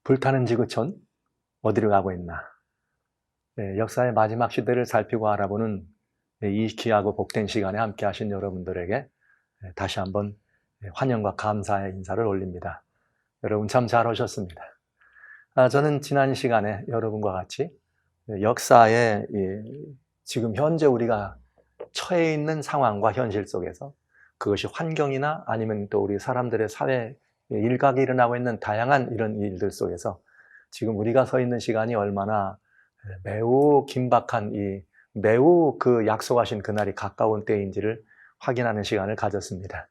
불타는 지구촌 어디로 가고 있나? 역사의 마지막 시대를 살피고 알아보는 이 귀하고 복된 시간에 함께 하신 여러분들에게 다시 한번 환영과 감사의 인사를 올립니다. 여러분 참 잘 오셨습니다. 저는 지난 시간에 여러분과 같이 역사의 지금 현재 우리가 처해 있는 상황과 현실 속에서 그것이 환경이나 아니면 또 우리 사람들의 사회 일각에 일어나고 있는 다양한 이런 일들 속에서 지금 우리가 서 있는 시간이 얼마나 매우 긴박한 매우 그 약속하신 그날이 가까운 때인지를 확인하는 시간을 가졌습니다.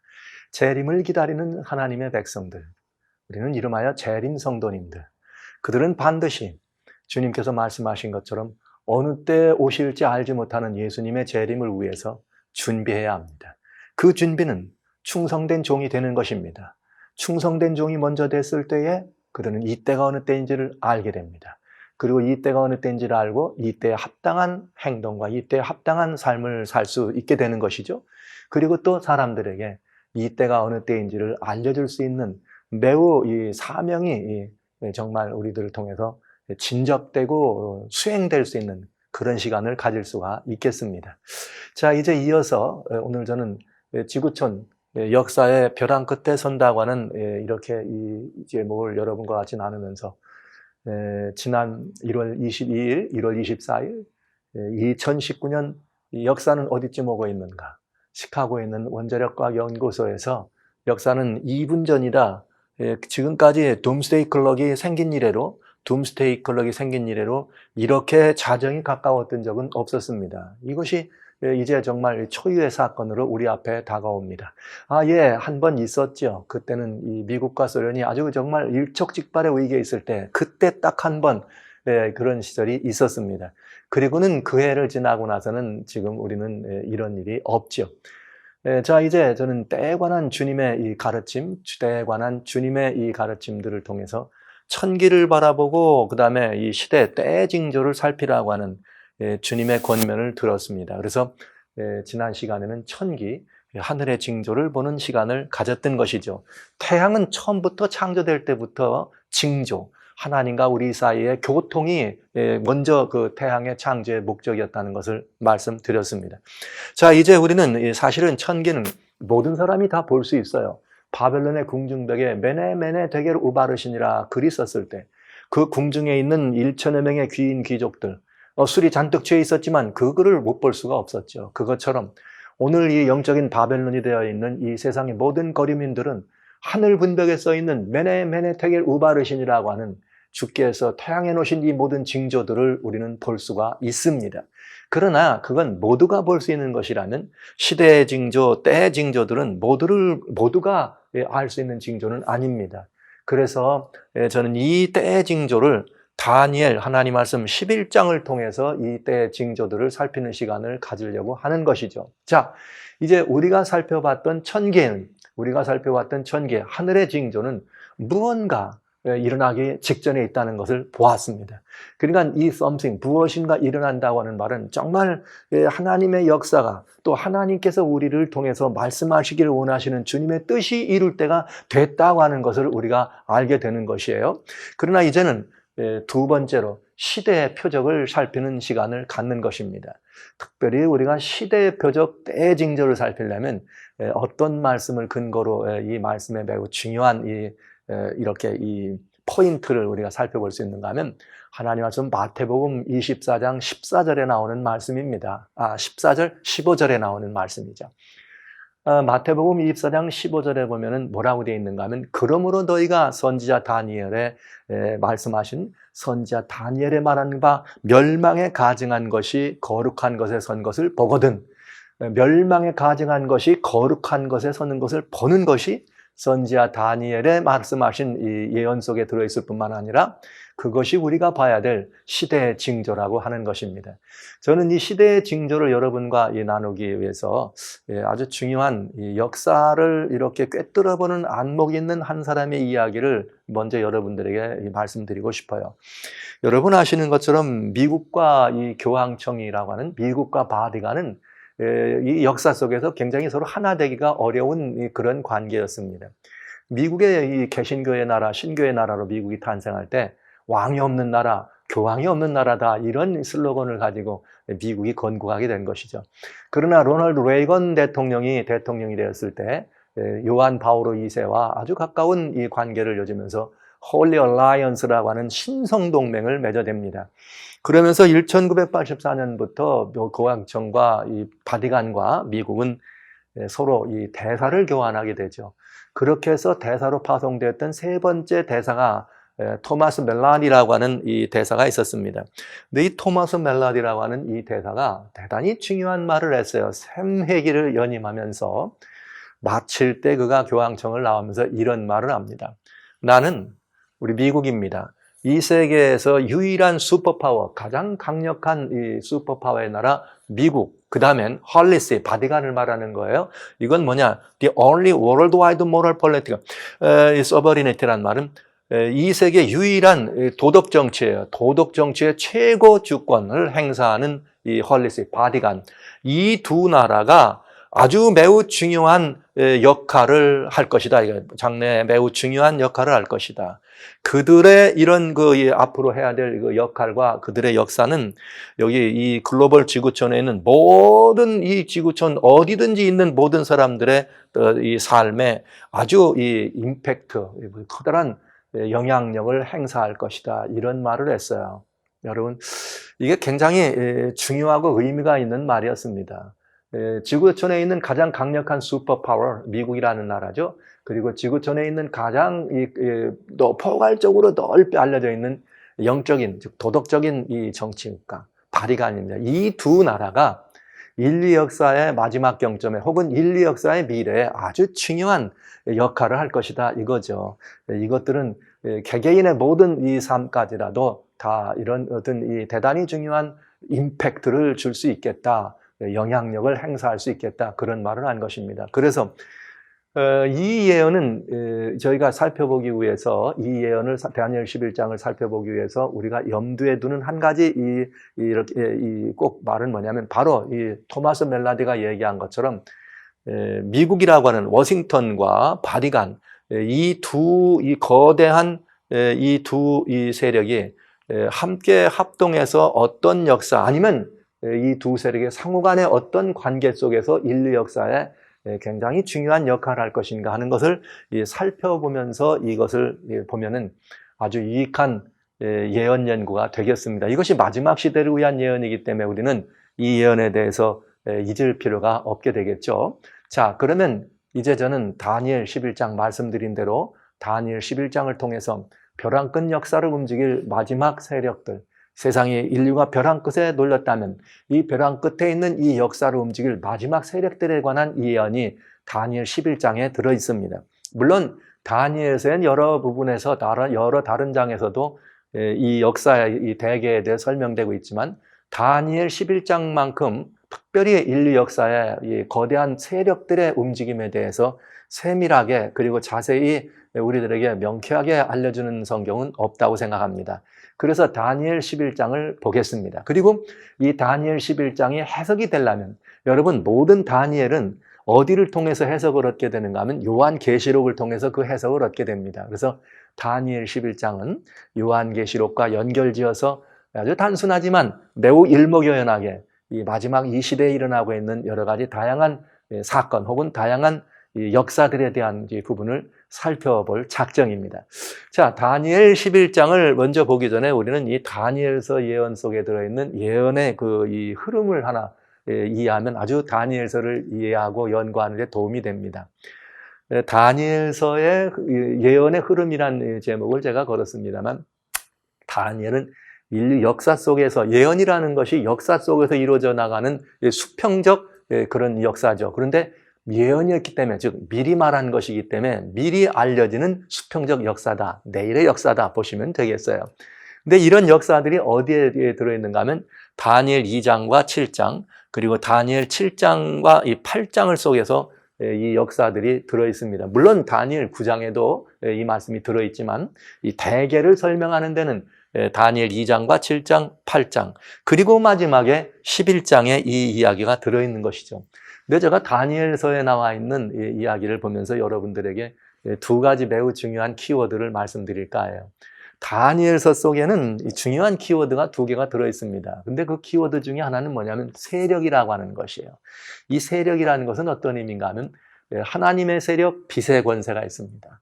재림을 기다리는 하나님의 백성들, 우리는 이름하여 재림 성도님들, 그들은 반드시 주님께서 말씀하신 것처럼 어느 때 오실지 알지 못하는 예수님의 재림을 위해서 준비해야 합니다. 그 준비는 충성된 종이 되는 것입니다. 충성된 종이 먼저 됐을 때에 그들은 이때가 어느 때인지를 알게 됩니다. 그리고 이때가 어느 때인지를 알고 이때에 합당한 행동과 이때에 합당한 삶을 살 수 있게 되는 것이죠. 그리고 또 사람들에게 이때가 어느 때인지를 알려줄 수 있는 매우 이 사명이 정말 우리들을 통해서 진접되고 수행될 수 있는 그런 시간을 가질 수가 있겠습니다. 자, 이제 이어서 오늘 저는 지구촌 역사의 벼랑 끝에 선다고 하는 이렇게 이 제목을 여러분과 같이 나누면서 지난 1월 22일, 1월 24일 2019년 역사는 어디쯤 오고 있는가? 시카고에 있는 원자력과학 연구소에서 역사는 2분 전이다. 지금까지 둠스데이 클럭이 생긴 이래로 이렇게 자정이 가까웠던 적은 없었습니다. 이것이 이제 정말 초유의 사건으로 우리 앞에 다가옵니다. 한 번 있었죠. 그때는 이 미국과 소련이 아주 정말 일촉즉발의 위기에 있을 때 그때 딱 한 번 그런 시절이 있었습니다. 그리고는 그 해를 지나고 나서는 지금 우리는 이런 일이 없죠. 자, 이제 저는 때에 관한 주님의 이 가르침, 때에 관한 주님의 이 가르침들을 통해서 천기를 바라보고 그 다음에 이 시대 때의 징조를 살피라고 하는 주님의 권면을 들었습니다. 그래서 지난 시간에는 천기, 하늘의 징조를 보는 시간을 가졌던 것이죠. 태양은 처음부터 창조될 때부터 징조, 하나님과 우리 사이의 교통이 먼저 그 태양의 창조의 목적이었다는 것을 말씀드렸습니다. 자, 이제 우리는 사실은 천기는 모든 사람이 다 볼 수 있어요. 바벨론의 궁중벽에 메네 데겔 우바르신이라 글이 썼을 때 그 궁중에 있는 1천여 명의 귀인 귀족들, 술이 잔뜩 취해 있었지만 그 글을 못 볼 수가 없었죠. 그것처럼 오늘 이 영적인 바벨론이 되어 있는 이 세상의 모든 거류민들은 하늘 분벽에 써 있는 메네 데겔 우바르신이라고 하는 주께서 태양에 놓으신 이 모든 징조들을 우리는 볼 수가 있습니다. 그러나 그건 모두가 볼 수 있는 것이라면 시대의 징조, 때의 징조들은 모두가 알 수 있는 징조는 아닙니다. 그래서 저는 이 때의 징조를 다니엘 하나님 말씀 11장을 통해서 이 때의 징조들을 살피는 시간을 가지려고 하는 것이죠. 자, 이제 우리가 살펴봤던 천계, 하늘의 징조는 무언가 일어나기 직전에 있다는 것을 보았습니다. 그러니까 이 something, 무엇인가 일어난다고 하는 말은 정말 하나님의 역사가 또 하나님께서 우리를 통해서 말씀하시기를 원하시는 주님의 뜻이 이룰 때가 됐다고 하는 것을 우리가 알게 되는 것이에요. 그러나 이제는 두 번째로 시대의 표적을 살피는 시간을 갖는 것입니다. 특별히 우리가 시대의 표적, 때의 징조를 살피려면 어떤 말씀을 근거로 이 말씀에 매우 중요한 이렇게 이 포인트를 우리가 살펴볼 수 있는가 하면 하나님 말씀 마태복음 24장 14절에 나오는 말씀입니다. 14절, 15절에 나오는 말씀이죠. 마태복음 24장 15절에 보면은 뭐라고 되어 있는가 하면 그러므로 너희가 선지자 다니엘의 말씀하신 선지자 다니엘의 말하는 바 멸망에 가증한 것이 거룩한 것에 선 것을 보거든. 멸망에 가증한 것이 거룩한 것에 서는 것을 보는 것이 선지자 다니엘의 말씀하신 이 예언 속에 들어있을 뿐만 아니라 그것이 우리가 봐야 될 시대의 징조라고 하는 것입니다. 저는 이 시대의 징조를 여러분과 나누기 위해서 아주 중요한 역사를 이렇게 꿰뚫어보는 안목이 있는 한 사람의 이야기를 먼저 여러분들에게 말씀드리고 싶어요. 여러분 아시는 것처럼 미국과 이 교황청이라고 하는 미국과 바티칸은 이 역사 속에서 굉장히 서로 하나 되기가 어려운 그런 관계였습니다. 미국의 이 개신교의 나라, 신교의 나라로 미국이 탄생할 때 왕이 없는 나라, 교황이 없는 나라다 이런 슬로건을 가지고 미국이 건국하게 된 것이죠. 그러나 로널드 레이건 대통령이 되었을 때 요한 바오로 2세와 아주 가까운 이 관계를 맺으면서 홀리 얼라이언스라고 하는 신성동맹을 맺어댑니다. 그러면서 1984년부터 교황청과 이 바티칸과 미국은 서로 이 대사를 교환하게 되죠. 그렇게 해서 대사로 파송되었던 세 번째 대사가 토마스 멜라디라고 하는 이 대사가 있었습니다. 근데 이 토마스 멜라디라고 하는 이 대사가 대단히 중요한 말을 했어요. 샘회기를 연임하면서 마칠 때 그가 교황청을 나오면서 이런 말을 합니다. 나는 우리 미국입니다. 이 세계에서 유일한 슈퍼파워, 가장 강력한 이 슈퍼파워의 나라 미국, 그 다음엔 헐리시, 바티칸을 말하는 거예요. 이건 뭐냐? The only worldwide moral political sovereignty라는 말은 이 세계 유일한 도덕 정치예요. 도덕 정치의 최고 주권을 행사하는 이 헐리시, 바티칸. 이 두 나라가 아주 매우 중요한 역할을 할 것이다. 장래에 매우 중요한 역할을 할 것이다. 그들의 이런 앞으로 해야 될 그 역할과 그들의 역사는 여기 이 글로벌 지구촌에 있는 모든 이 지구촌 어디든지 있는 모든 사람들의 이 삶에 아주 이 임팩트, 커다란 영향력을 행사할 것이다. 이런 말을 했어요. 여러분, 이게 굉장히 중요하고 의미가 있는 말이었습니다. 지구촌에 있는 가장 강력한 슈퍼파워, 미국이라는 나라죠. 그리고 지구촌에 있는 가장 포괄적으로 넓게 알려져 있는 영적인, 즉 도덕적인 이 정치국가, 바티칸입니다. 이 두 나라가 인류 역사의 마지막 경점에 혹은 인류 역사의 미래에 아주 중요한 역할을 할 것이다 이거죠. 이것들은 개개인의 모든 이 삶까지라도 다 이런 어떤 이 대단히 중요한 임팩트를 줄 수 있겠다. 영향력을 행사할 수 있겠다. 그런 말을 한 것입니다. 그래서 이 예언은 저희가 살펴보기 위해서 이 예언을 다니엘 11장을 살펴보기 위해서 우리가 염두에 두는 한 가지 꼭 말은 뭐냐면 바로 이 토마스 멜라디가 얘기한 것처럼 미국이라고 하는 워싱턴과 바티칸 이 거대한 이 두 세력이 함께 합동해서 어떤 역사 아니면 이 두 세력의 상호간의 어떤 관계 속에서 인류 역사에 굉장히 중요한 역할을 할 것인가 하는 것을 살펴보면서 이것을 보면은 아주 유익한 예언 연구가 되겠습니다. 이것이 마지막 시대를 위한 예언이기 때문에 우리는 이 예언에 대해서 잊을 필요가 없게 되겠죠. 자, 그러면 이제 저는 다니엘 11장 말씀드린 대로 다니엘 11장을 통해서 벼랑 끝 역사를 움직일 마지막 세력들, 세상에 인류가 벼랑 끝에 놀렸다면 이 벼랑 끝에 있는 이 역사를 움직일 마지막 세력들에 관한 예언이 다니엘 11장에 들어 있습니다. 물론 다니엘서엔 여러 부분에서 여러 다른 장에서도 이 역사의 이 대계에 대해 설명되고 있지만 다니엘 11장만큼 특별히 인류 역사의 이 거대한 세력들의 움직임에 대해서 세밀하게 그리고 자세히 우리들에게 명쾌하게 알려주는 성경은 없다고 생각합니다. 그래서 다니엘 11장을 보겠습니다. 그리고 이 다니엘 11장이 해석이 되려면 여러분 모든 다니엘은 어디를 통해서 해석을 얻게 되는가 하면 요한계시록을 통해서 그 해석을 얻게 됩니다. 그래서 다니엘 11장은 요한계시록과 연결지어서 아주 단순하지만 매우 일목요연하게 이 마지막 이 시대에 일어나고 있는 여러 가지 다양한 사건 혹은 다양한 역사들에 대한 부분을 살펴볼 작정입니다. 자, 다니엘 11장을 먼저 보기 전에 우리는 이 다니엘서 예언 속에 들어있는 예언의 이 흐름을 하나 이해하면 아주 다니엘서를 이해하고 연구하는 데 도움이 됩니다. 다니엘서의 예언의 흐름이라는 제목을 제가 걸었습니다만 다니엘은 인류 역사 속에서 예언이라는 것이 역사 속에서 이루어져 나가는 수평적 그런 역사죠. 그런데 예언이었기 때문에 즉 미리 말한 것이기 때문에 미리 알려지는 수평적 역사다. 내일의 역사다 보시면 되겠어요. 근데 이런 역사들이 어디에 들어있는가 하면 다니엘 2장과 7장 그리고 다니엘 7장과 이 8장을 속에서 이 역사들이 들어있습니다. 물론 다니엘 9장에도 이 말씀이 들어있지만 이 대개를 설명하는 데는 다니엘 2장과 7장, 8장 그리고 마지막에 11장에 이 이야기가 들어있는 것이죠. 근데 제가 다니엘서에 나와 있는 이 이야기를 보면서 여러분들에게 두 가지 매우 중요한 키워드를 말씀드릴까 해요. 다니엘서 속에는 중요한 키워드가 두 개가 들어있습니다. 근데 그 키워드 중에 하나는 뭐냐면 세력이라고 하는 것이에요. 이 세력이라는 것은 어떤 의미인가 하면 하나님의 세력, 빛의 권세가 있습니다.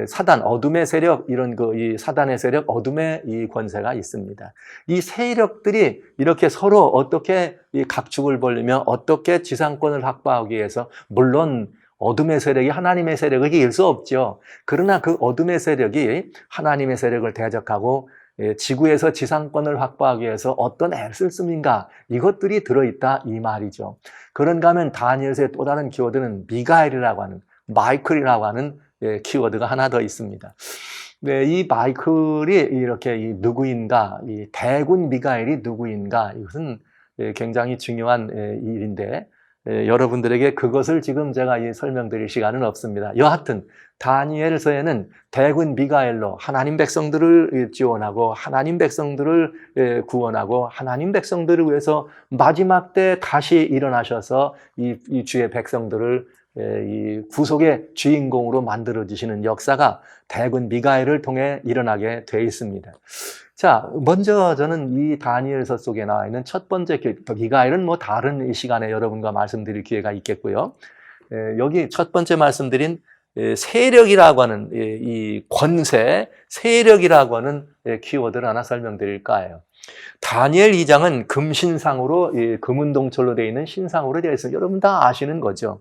사단, 어둠의 세력, 이 사단의 세력, 어둠의 이 권세가 있습니다. 이 세력들이 이렇게 서로 어떻게 이 각축을 벌리며 어떻게 지상권을 확보하기 위해서, 물론 어둠의 세력이 하나님의 세력을 이길 수 없죠. 그러나 그 어둠의 세력이 하나님의 세력을 대적하고 지구에서 지상권을 확보하기 위해서 어떤 애를 씁니까? 이것들이 들어있다 이 말이죠. 그런가 하면 다니엘서의 또 다른 키워드는 미가엘이라고 하는, 마이클이라고 하는 키워드가 하나 더 있습니다. 네, 이 마이클이 이렇게 누구인가, 이 대군 미가엘이 누구인가, 이것은 굉장히 중요한 일인데 여러분들에게 그것을 지금 제가 설명드릴 시간은 없습니다. 여하튼 다니엘서에는 대군 미가엘로 하나님 백성들을 지원하고 하나님 백성들을 구원하고 하나님 백성들을 위해서 마지막 때 다시 일어나셔서 이 주의 백성들을 이 구속의 주인공으로 만들어주시는 역사가 대군 미가엘을 통해 일어나게 되어 있습니다. 자, 먼저 저는 이 다니엘서 속에 나와 있는 첫 번째 미가엘은 다른 시간에 여러분과 말씀드릴 기회가 있겠고요. 여기 첫 번째 말씀드린 세력이라고 하는 이 권세, 세력이라고 하는 키워드를 하나 설명드릴까 해요. 다니엘 2장은 금신상으로, 금은동철로 되어 있는 신상으로 되어 있습니다. 여러분 다 아시는 거죠.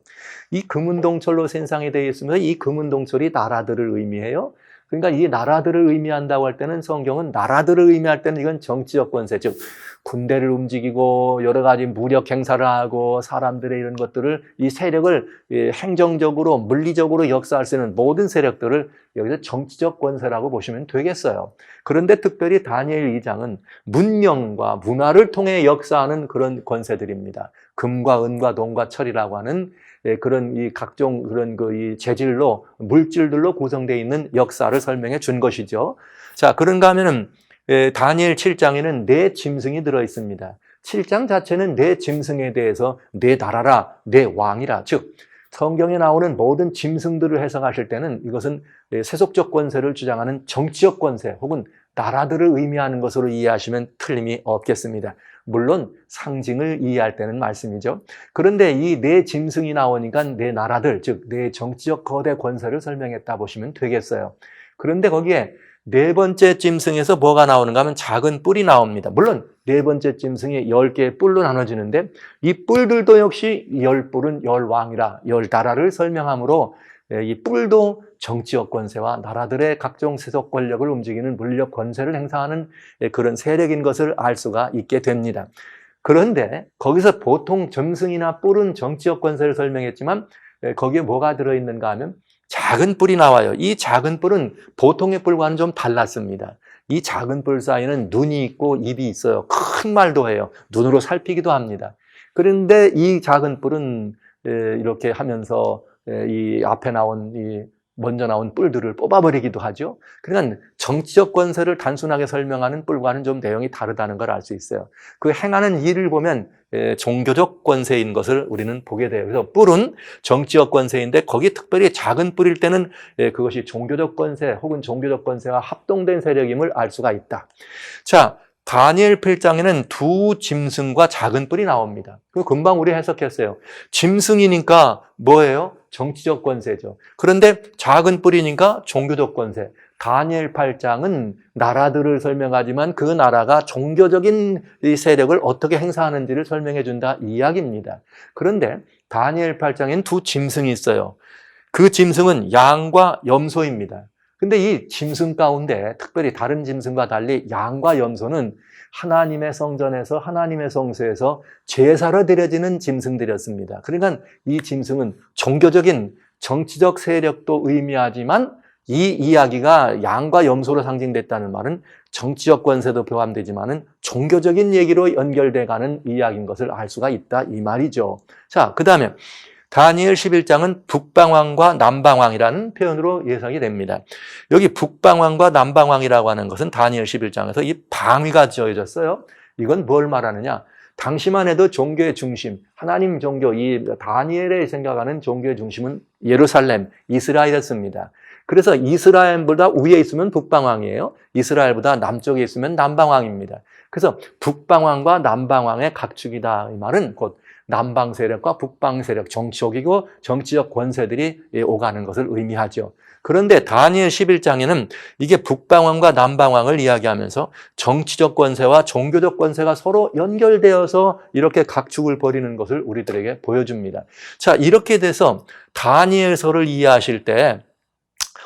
이 금은동철로 신상이 되어 있으면 이 금은동철이 나라들을 의미해요. 그러니까 이 나라들을 의미한다고 할 때는 성경은 나라들을 의미할 때는 이건 정치적 권세, 즉 군대를 움직이고 여러 가지 무력 행사를 하고 사람들의 이런 것들을, 이 세력을 행정적으로 물리적으로 역사할 수 있는 모든 세력들을 여기서 정치적 권세라고 보시면 되겠어요. 그런데 특별히 다니엘 2장은 문명과 문화를 통해 역사하는 그런 권세들입니다. 금과 은과 동과 철이라고 하는 그런 이 각종 그런 이 재질로, 물질들로 구성되어 있는 역사를 설명해 준 것이죠. 자, 그런가 하면은 다니엘 7장에는 네 짐승이 들어 있습니다. 7장 자체는 네 짐승에 대해서 네 나라라, 네 왕이라, 즉 성경에 나오는 모든 짐승들을 해석하실 때는 이것은 세속적 권세를 주장하는 정치적 권세 혹은 나라들을 의미하는 것으로 이해하시면 틀림이 없겠습니다. 물론 상징을 이해할 때는 말씀이죠. 그런데 이 네 짐승이 나오니까 네 나라들, 즉 네 정치적 거대 권세를 설명했다 보시면 되겠어요. 그런데 거기에 네 번째 짐승에서 뭐가 나오는가 하면 작은 뿔이 나옵니다. 물론 네 번째 짐승이 10개의 뿔로 나눠지는데 이 뿔들도 역시 10뿔은 10왕이라 10나라를 설명하므로 이 뿔도 정치적 권세와 나라들의 각종 세속 권력을 움직이는 물력 권세를 행사하는 그런 세력인 것을 알 수가 있게 됩니다. 그런데 거기서 보통 짐승이나 뿔은 정치적 권세를 설명했지만 거기에 뭐가 들어있는가 하면 작은 뿔이 나와요. 이 작은 뿔은 보통의 뿔과는 좀 달랐습니다. 이 작은 뿔 사이에는 눈이 있고 입이 있어요. 큰 말도 해요. 눈으로 살피기도 합니다. 그런데 이 작은 뿔은 이렇게 하면서 이 앞에 나온 먼저 나온 뿔들을 뽑아버리기도 하죠. 그러니까 정치적 권세를 단순하게 설명하는 뿔과는 좀 내용이 다르다는 걸 알 수 있어요. 그 행하는 일을 보면 종교적 권세인 것을 우리는 보게 돼요. 그래서 뿔은 정치적 권세인데 거기 특별히 작은 뿔일 때는 그것이 종교적 권세 혹은 종교적 권세와 합동된 세력임을 알 수가 있다. 자, 다니엘 8장에는 두 짐승과 작은 뿔이 나옵니다. 그 금방 우리 해석했어요. 짐승이니까 뭐예요? 정치적 권세죠. 그런데 작은 뿔이니까 종교적 권세. 다니엘 8장은 나라들을 설명하지만 그 나라가 종교적인 이 세력을 어떻게 행사하는지를 설명해 준다 이 이야기입니다. 그런데 다니엘 8장에는 두 짐승이 있어요. 그 짐승은 양과 염소입니다. 근데 이 짐승 가운데 특별히 다른 짐승과 달리 양과 염소는 하나님의 성전에서 하나님의 성소에서 제사로 드려지는 짐승들이었습니다. 그러니까 이 짐승은 종교적인 정치적 세력도 의미하지만 이 이야기가 양과 염소로 상징됐다는 말은 정치적 권세도 포함되지만은 종교적인 얘기로 연결돼 가는 이야기인 것을 알 수가 있다 이 말이죠. 자, 그다음에 다니엘 11장은 북방왕과 남방왕이라는 표현으로 예상이 됩니다. 여기 북방왕과 남방왕이라고 하는 것은 다니엘 11장에서 이 방위가 지어졌어요. 이건 뭘 말하느냐? 당시만 해도 종교의 중심, 하나님 종교, 이 다니엘이 생각하는 종교의 중심은 예루살렘, 이스라엘이었습니다. 그래서 이스라엘보다 위에 있으면 북방왕이에요. 이스라엘보다 남쪽에 있으면 남방왕입니다. 그래서 북방왕과 남방왕의 각축이다. 이 말은 곧 남방 세력과 북방 세력, 정치적이고 정치적 권세들이 오가는 것을 의미하죠. 그런데 다니엘 11장에는 이게 북방왕과 남방왕을 이야기하면서 정치적 권세와 종교적 권세가 서로 연결되어서 이렇게 각축을 벌이는 것을 우리들에게 보여줍니다. 자, 이렇게 돼서 다니엘서를 이해하실 때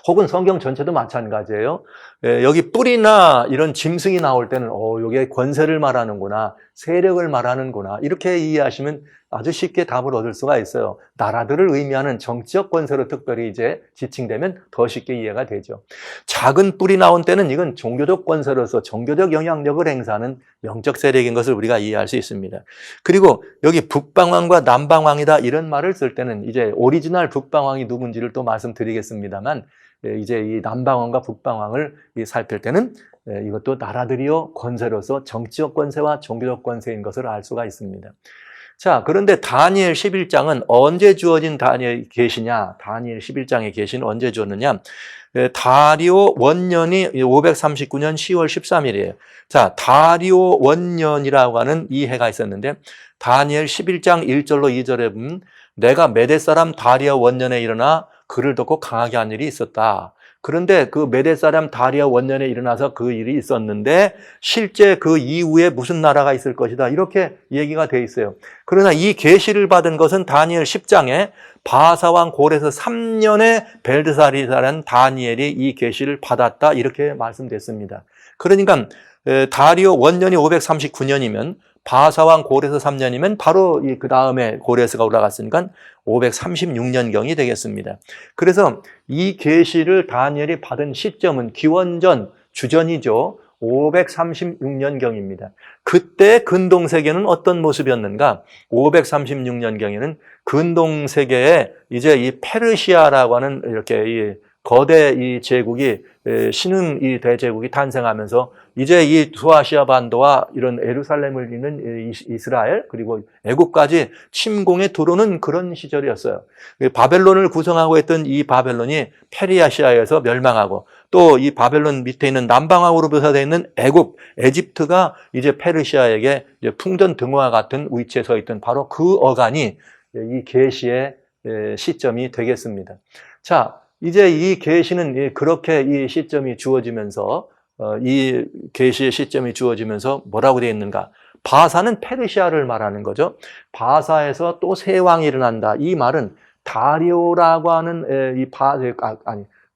혹은 성경 전체도 마찬가지예요. 여기 뿔이나 이런 짐승이 나올 때는 여기에 권세를 말하는구나, 세력을 말하는구나 이렇게 이해하시면 아주 쉽게 답을 얻을 수가 있어요. 나라들을 의미하는 정치적 권세로 특별히 이제 지칭되면 더 쉽게 이해가 되죠. 작은 뿔이 나온 때는 이건 종교적 권세로서 종교적 영향력을 행사하는 영적 세력인 것을 우리가 이해할 수 있습니다. 그리고 여기 북방왕과 남방왕이다 이런 말을 쓸 때는 이제 오리지널 북방왕이 누군지를 또 말씀드리겠습니다만 이제 이 남방왕과 북방왕을 살필 때는 이것도 나라들이요 권세로서 정치적 권세와 종교적 권세인 것을 알 수가 있습니다. 자, 그런데 다니엘 11장은 언제 주어진 다니엘 계시냐? 다니엘 11장의 계시는 언제 주었느냐? 다리오 원년이 539년 10월 13일이에요. 자, 다리오 원년이라고 하는 이 해가 있었는데 다니엘 11장 1절로 2절에 보면 내가 메대 사람 다리오 원년에 일어나 그를 덮고 강하게 한 일이 있었다. 그런데 그 메대 사람 다리아 원년에 일어나서 그 일이 있었는데 실제 그 이후에 무슨 나라가 있을 것이다 이렇게 얘기가 돼 있어요. 그러나 이 계시를 받은 것은 다니엘 10장에 바사왕 고레스 3년에 벨드사리사라는 다니엘이 이 계시를 받았다 이렇게 말씀됐습니다. 그러니까 다리오 원년이 539년이면 바사왕 고레스 3년이면 바로 그 다음에 고레스가 올라갔으니까 536년경이 되겠습니다. 그래서 이 계시를 다니엘이 받은 시점은 기원전 주전이죠. 536년경입니다. 그때 근동세계는 어떤 모습이었는가? 536년경에는 근동세계에 이제 이 페르시아라고 하는 이렇게 이 거대 이 제국이 신흥 이 대제국이 탄생하면서 이제 이 두아시아 반도와 이런 예루살렘을 잇는 이스라엘 그리고 애국까지 침공에 들어오는 그런 시절이었어요. 바벨론을 구성하고 있던 이 바벨론이 페르시아에서 멸망하고 또 이 바벨론 밑에 있는 남방왕으로 묘사되어 있는 애국, 에집트가 이제 페르시아에게 이제 풍전등화와 같은 위치에 서 있던 바로 그 어간이 이 계시의 시점이 되겠습니다. 자, 이제 이 계시는 그렇게 이 시점이 주어지면서 이 계시의 시점이 주어지면서 뭐라고 되어 있는가? 바사는 페르시아를 말하는 거죠. 바사에서 또 새 왕이 일어난다. 이 말은 다리오라고 하는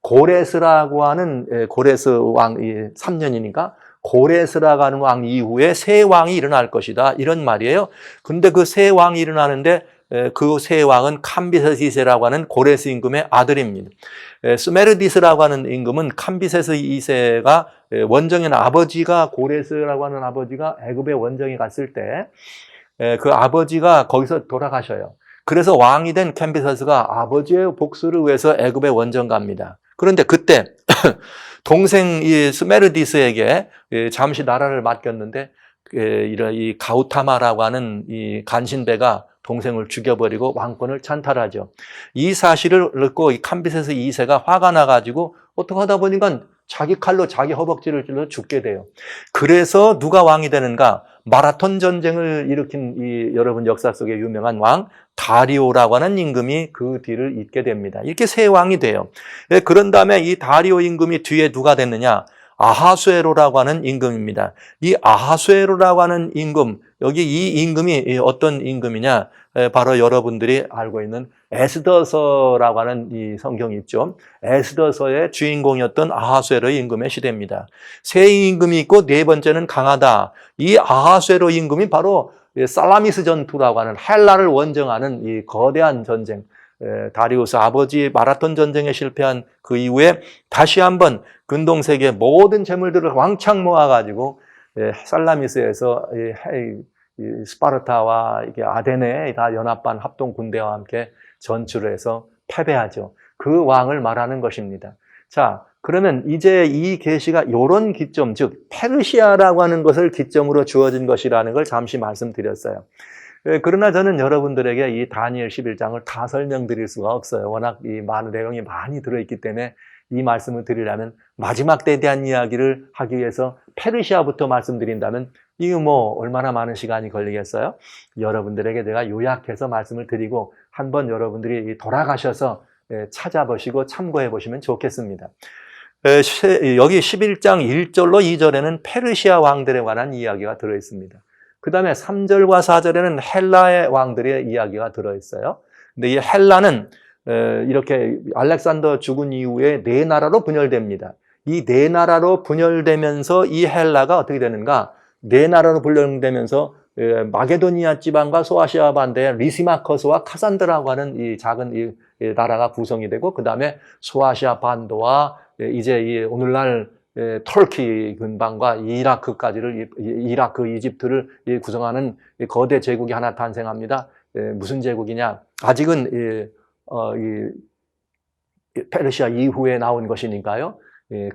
고레스라고 하는 고레스 왕 3년이니까 고레스라고 하는 왕 이후에 새 왕이 일어날 것이다. 이런 말이에요. 근데 그 새 왕이 일어나는데 그 새 왕은 캄비세스 2세라고 하는 고레스 임금의 아들입니다. 스메르디스라고 하는 임금은 캄비세스 2세가 원정인 아버지가 고레스라고 하는 아버지가 애굽에 원정에 갔을 때 그 아버지가 거기서 돌아가셔요. 그래서 왕이 된 캄비세스가 아버지의 복수를 위해서 애굽에 원정 갑니다. 그런데 그때 동생 이 스메르디스에게 잠시 나라를 맡겼는데 이런 이 가우타마라고 하는 이 간신배가 동생을 죽여버리고 왕권을 찬탈하죠. 이 사실을 듣고 이 캄비세스 2세가 화가 나가지고 어떻게 하다 보니까 자기 칼로 자기 허벅지를 찔러 죽게 돼요. 그래서 누가 왕이 되는가? 마라톤 전쟁을 일으킨 이 여러분 역사 속에 유명한 왕 다리오라고 하는 임금이 그 뒤를 잇게 됩니다. 이렇게 새 왕이 돼요. 그런 다음에 이 다리오 임금이 뒤에 누가 됐느냐? 아하수에로라고 하는 임금입니다. 이 아하수에로라고 하는 임금, 여기 이 임금이 어떤 임금이냐? 바로 여러분들이 알고 있는 에스더서라고 하는 이 성경이 있죠. 에스더서의 주인공이었던 아하수에로 임금의 시대입니다. 새 임금이 있고 네 번째는 강하다. 이 아하수에로 임금이 바로 살라미스 전투라고 하는 헬라를 원정하는 이 거대한 전쟁, 다리우스 아버지 마라톤 전쟁에 실패한 그 이후에 다시 한번 근동세계의 모든 재물들을 왕창 모아가지고 살라미스에서 스파르타와 아데네 다 연합반 합동 군대와 함께 전투를 해서 패배하죠. 그 왕을 말하는 것입니다. 자, 그러면 이제 이 계시가 이런 기점, 즉 페르시아라고 하는 것을 기점으로 주어진 것이라는 걸 잠시 말씀드렸어요. 그러나 저는 여러분들에게 이 다니엘 11장을 다 설명드릴 수가 없어요. 워낙 이 많은 내용이 많이 들어있기 때문에 이 말씀을 드리려면 마지막 때에 대한 이야기를 하기 위해서 페르시아부터 말씀드린다면 이거 뭐 얼마나 많은 시간이 걸리겠어요? 여러분들에게 내가 요약해서 말씀을 드리고 한번 여러분들이 돌아가셔서 찾아보시고 참고해 보시면 좋겠습니다. 여기 11장 1절로 2절에는 페르시아 왕들에 관한 이야기가 들어있습니다. 그 다음에 3절과 4절에는 헬라의 왕들의 이야기가 들어있어요. 근데 이 헬라는 이렇게 알렉산더 죽은 이후에 네 나라로 분열됩니다. 이 네 나라로 분열되면서 이 헬라가 어떻게 되는가? 네 나라로 분열되면서 마게도니아 지방과 소아시아 반대에 리시마커스와 카산드라고 하는 이 작은 이 나라가 구성이 되고, 그 다음에 소아시아 반도와 이제 이 오늘날 터키 근방과 이라크까지를, 이라크, 이집트를 구성하는 거대 제국이 하나 탄생합니다. 무슨 제국이냐? 아직은 페르시아 이후에 나온 것이니까요.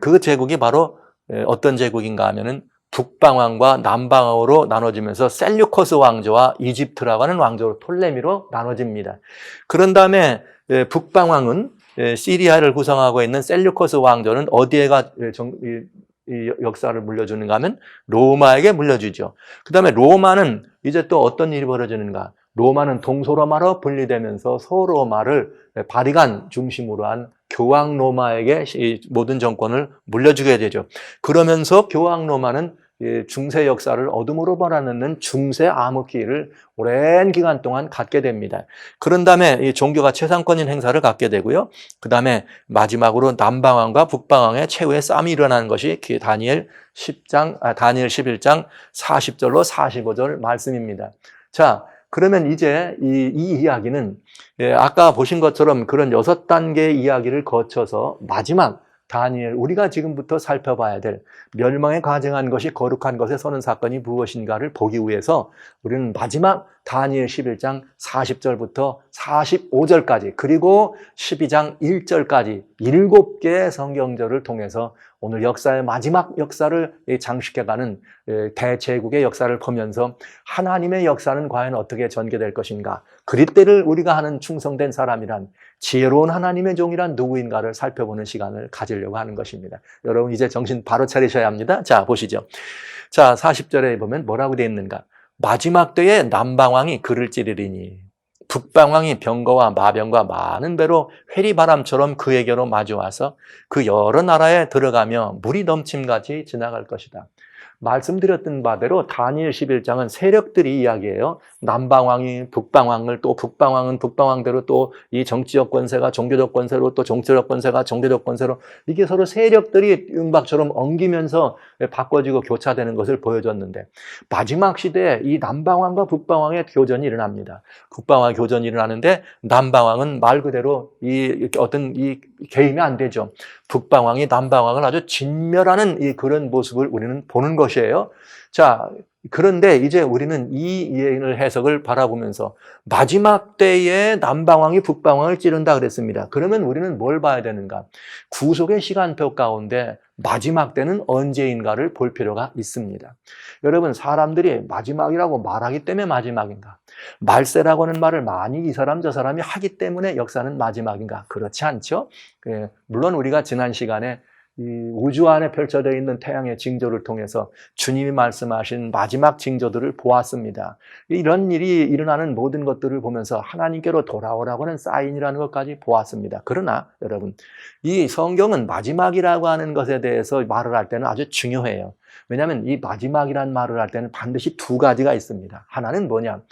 그 제국이 바로 어떤 제국인가 하면은 북방왕과 남방왕으로 나눠지면서 셀류커스 왕조와 이집트라고 하는 왕조로 톨레미로 나눠집니다. 그런 다음에 북방왕은 시리아를 구성하고 있는 셀류커스 왕조는 어디에가 이 역사를 물려주는가 하면 로마에게 물려주죠. 그 다음에 로마는 이제 또 어떤 일이 벌어지는가? 로마는 동서로마로 분리되면서 서로마를 바리간 중심으로 한 교황 로마에게 모든 정권을 물려주게 되죠. 그러면서 교황 로마는 중세 역사를 어둠으로 몰아넣는 중세 암흑기를 오랜 기간 동안 갖게 됩니다. 그런 다음에 이 종교가 최상권인 행사를 갖게 되고요. 그 다음에 마지막으로 남방왕과 북방왕의 최후의 싸움이 일어나는 것이 다니엘 11장 40절로 45절 말씀입니다. 자, 그러면 이제 이 이야기는 아까 보신 것처럼 그런 6단계의 이야기를 거쳐서 마지막 다니엘, 우리가 지금부터 살펴봐야 될 멸망에 가증한 것이 거룩한 것에 서는 사건이 무엇인가를 보기 위해서 우리는 마지막 다니엘 11장 40절부터 45절까지 그리고 12장 1절까지 7개의 성경절을 통해서 오늘 역사의 마지막 역사를 장식해가는 대제국의 역사를 보면서 하나님의 역사는 과연 어떻게 전개될 것인가, 그리때를 우리가 하는 충성된 사람이란, 지혜로운 하나님의 종이란 누구인가를 살펴보는 시간을 가지려고 하는 것입니다. 여러분 이제 정신 바로 차리셔야 합니다. 자, 보시죠. 자, 40절에 보면 뭐라고 되어 있는가? 마지막 때에 남방왕이 그를 찌르리니 북방왕이 병거와 마병과 많은 배로 회리바람처럼 그에게로 마주와서 그 여러 나라에 들어가며 물이 넘침같이 지나갈 것이다. 말씀드렸던 바대로 다니엘 11장은 세력들이 이야기해요. 남방왕이 북방왕을, 또 북방왕은 북방왕대로 또 이 정치적 권세가 종교적 권세로, 또 정치적 권세가 종교적 권세로, 이게 서로 세력들이 음박처럼 엉기면서 바꿔지고 교차되는 것을 보여줬는데, 마지막 시대에 이 남방왕과 북방왕의 교전이 일어납니다. 북방왕 교전이 일어나는데 남방왕은 말 그대로 어떤 개임이 안 되죠. 북방왕이 남방왕을 아주 진멸하는 그런 모습을 우리는 보는 것이에요. 자, 그런데 이제 우리는 이 해석을 바라보면서 마지막 때에 남방왕이 북방왕을 찌른다 그랬습니다. 그러면 우리는 뭘 봐야 되는가? 구속의 시간표 가운데 마지막 때는 언제인가를 볼 필요가 있습니다. 여러분, 사람들이 마지막이라고 말하기 때문에 마지막인가? 말세라고 하는 말을 많이 이 사람 저 사람이 하기 때문에 역사는 마지막인가? 그렇지 않죠? 물론 우리가 지난 시간에 이 우주 안에 펼쳐져 있는 태양의 징조를 통해서 주님이 말씀하신 마지막 징조들을 보았습니다. 이런 일이 일어나는 모든 것들을 보면서 하나님께로 돌아오라고 하는 사인이라는 것까지 보았습니다. 그러나 여러분, 이 성경은 마지막이라고 하는 것에 대해서 말을 할 때는 아주 중요해요. 왜냐하면 이 마지막이라는 말을 할 때는 반드시 두 가지가 있습니다. 하나는 뭐냐?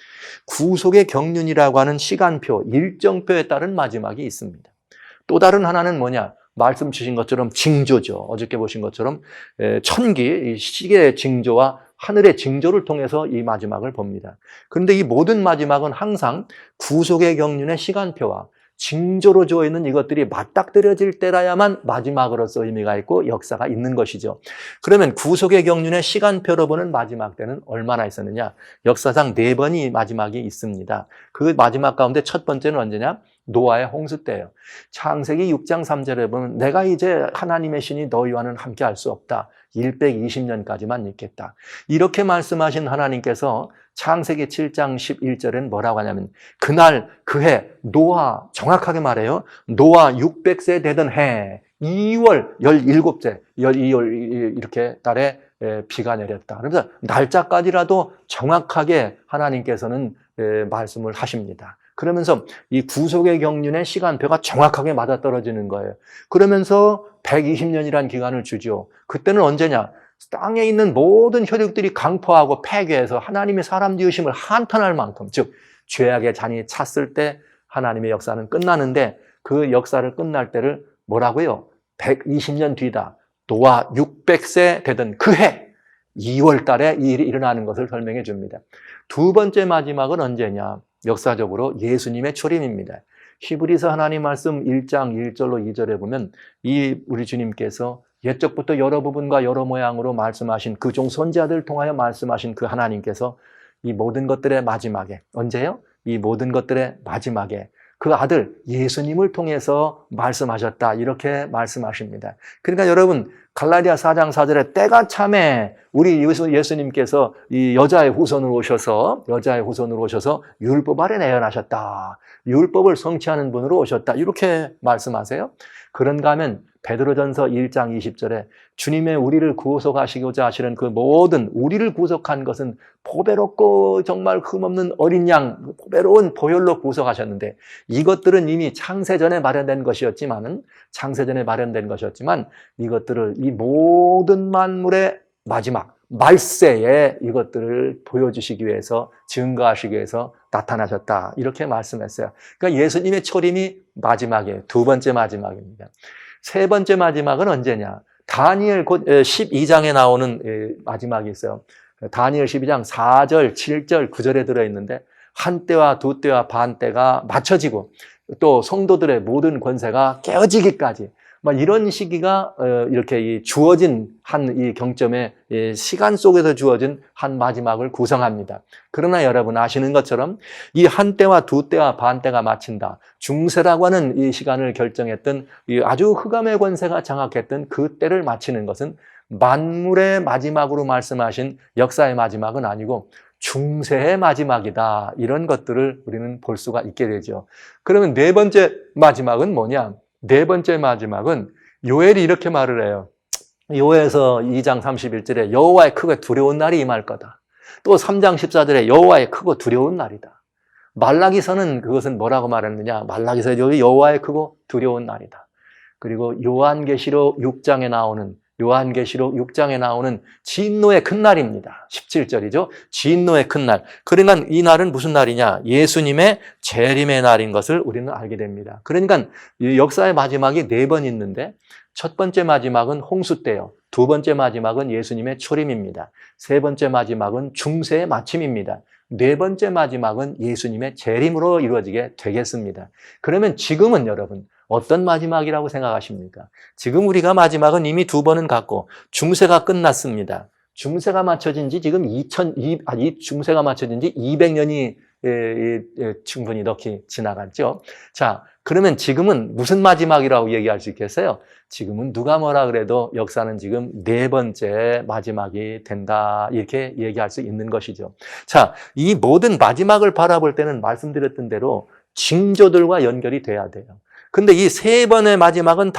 구속의 경륜이라고 하는 시간표, 일정표에 따른 마지막이 있습니다. 또 다른 하나는 뭐냐? 말씀 주신 것처럼 징조죠. 어저께 보신 것처럼 천기, 시계의 징조와 하늘의 징조를 통해서 이 마지막을 봅니다. 그런데 이 모든 마지막은 항상 구속의 경륜의 시간표와 징조로 주어 있는 이것들이 맞닥뜨려질 때라야만 마지막으로서 의미가 있고 역사가 있는 것이죠. 그러면 구속의 경륜의 시간표로 보는 마지막 때는 얼마나 있었느냐? 역사상 4번이 마지막이 있습니다. 그 마지막 가운데 첫 번째는 언제냐? 노아의 홍수 때예요. 창세기 6장 3절에 보면 내가 이제 하나님의 신이 너희와는 함께 할 수 없다. 120년까지만 있겠다. 이렇게 말씀하신 하나님께서 창세기 7장 11절엔 뭐라고 하냐면 그날 그 해 노아, 정확하게 말해요. 노아 600세 되던 해, 2월 17째, 12월 이렇게 달에 비가 내렸다. 그래서 날짜까지라도 정확하게 하나님께서는 말씀을 하십니다. 그러면서 이 구속의 경륜의 시간표가 정확하게 맞아떨어지는 거예요. 그러면서 120년이라는 기간을 주죠. 그때는 언제냐? 땅에 있는 모든 혈육들이 강포하고 폐괴해서 하나님의 사람 지으심을 한탄할 만큼, 즉 죄악의 잔이 찼을 때 하나님의 역사는 끝나는데, 그 역사를 끝날 때를 뭐라고요? 120년 뒤다. 노아 600세 되던 그 해 2월 달에 이 일이 일어나는 것을 설명해 줍니다. 두 번째 마지막은 언제냐? 역사적으로 예수님의 초림입니다. 히브리서 하나님 말씀 1장 1절로 2절에 보면 이 우리 주님께서 옛적부터 여러 부분과 여러 모양으로 말씀하신 그 종 선지자들 통하여 말씀하신 그 하나님께서 이 모든 것들의 마지막에, 언제요? 이 모든 것들의 마지막에 그 아들 예수님을 통해서 말씀하셨다, 이렇게 말씀하십니다. 그러니까 여러분, 갈라디아 4장 4절에 때가 참에 우리 예수님께서 이 여자의 후손으로 오셔서 율법 아래 내어나셨다, 율법을 성취하는 분으로 오셨다, 이렇게 말씀하세요. 그런가 하면 베드로전서 1장 20절에 주님의 우리를 구속하시고자 하시는 그 모든, 우리를 구속한 것은 보배롭고 정말 흠없는 어린 양, 보배로운 보혈로 구속하셨는데, 이것들은 이미 창세전에 마련된 것이었지만 이것들을 이 모든 만물의 마지막 말세에 이것들을 보여주시기 위해서, 증거하시기 위해서 나타나셨다, 이렇게 말씀했어요. 그러니까 예수님의 초림이 마지막이에요. 두 번째 마지막입니다. 세 번째 마지막은 언제냐? 다니엘 곧 12장에 나오는 마지막이 있어요. 다니엘 12장 4절, 7절, 9절에 들어있는데, 한때와 두때와 반때가 맞춰지고 또 성도들의 모든 권세가 깨어지기까지, 이런 시기가 이렇게 주어진 한 이 경점의 시간 속에서 주어진 한 마지막을 구성합니다. 그러나 여러분 아시는 것처럼 이 한때와 두때와 반때가 마친다, 중세라고 하는 이 시간을 결정했던 이 아주 흑암의 권세가 장악했던 그 때를 마치는 것은 만물의 마지막으로 말씀하신 역사의 마지막은 아니고 중세의 마지막이다, 이런 것들을 우리는 볼 수가 있게 되죠. 그러면 네 번째 마지막은 뭐냐? 네 번째 마지막은 요엘이 이렇게 말을 해요. 요엘에서 2장 31절에 여호와의 크고 두려운 날이 임할 거다. 또 3장 14절에 여호와의 크고 두려운 날이다. 말라기서는 그것은 뭐라고 말했느냐? 말라기서 여호와의 크고 두려운 날이다. 그리고 요한계시록 6장에 나오는 진노의 큰 날입니다. 17절이죠. 진노의 큰 날. 그러니까 이 날은 무슨 날이냐? 예수님의 재림의 날인 것을 우리는 알게 됩니다. 그러니까 역사의 마지막이 네 번 있는데, 첫 번째 마지막은 홍수 때요. 두 번째 마지막은 예수님의 초림입니다. 세 번째 마지막은 중세의 마침입니다. 네 번째 마지막은 예수님의 재림으로 이루어지게 되겠습니다. 그러면 지금은 여러분 어떤 마지막이라고 생각하십니까? 지금 우리가 마지막은 이미 두 번은 갔고 중세가 끝났습니다. 중세가 맞춰진 지 지금 중세가 맞춰진 지 200년이 충분히 넣기 지나갔죠. 자, 그러면 지금은 무슨 마지막이라고 얘기할 수 있겠어요? 지금은 누가 뭐라 그래도 역사는 지금 네 번째 마지막이 된다, 이렇게 얘기할 수 있는 것이죠. 자, 이 모든 마지막을 바라볼 때는 말씀드렸던 대로 징조들과 연결이 돼야 돼요. 근데 이 세 번의 마지막은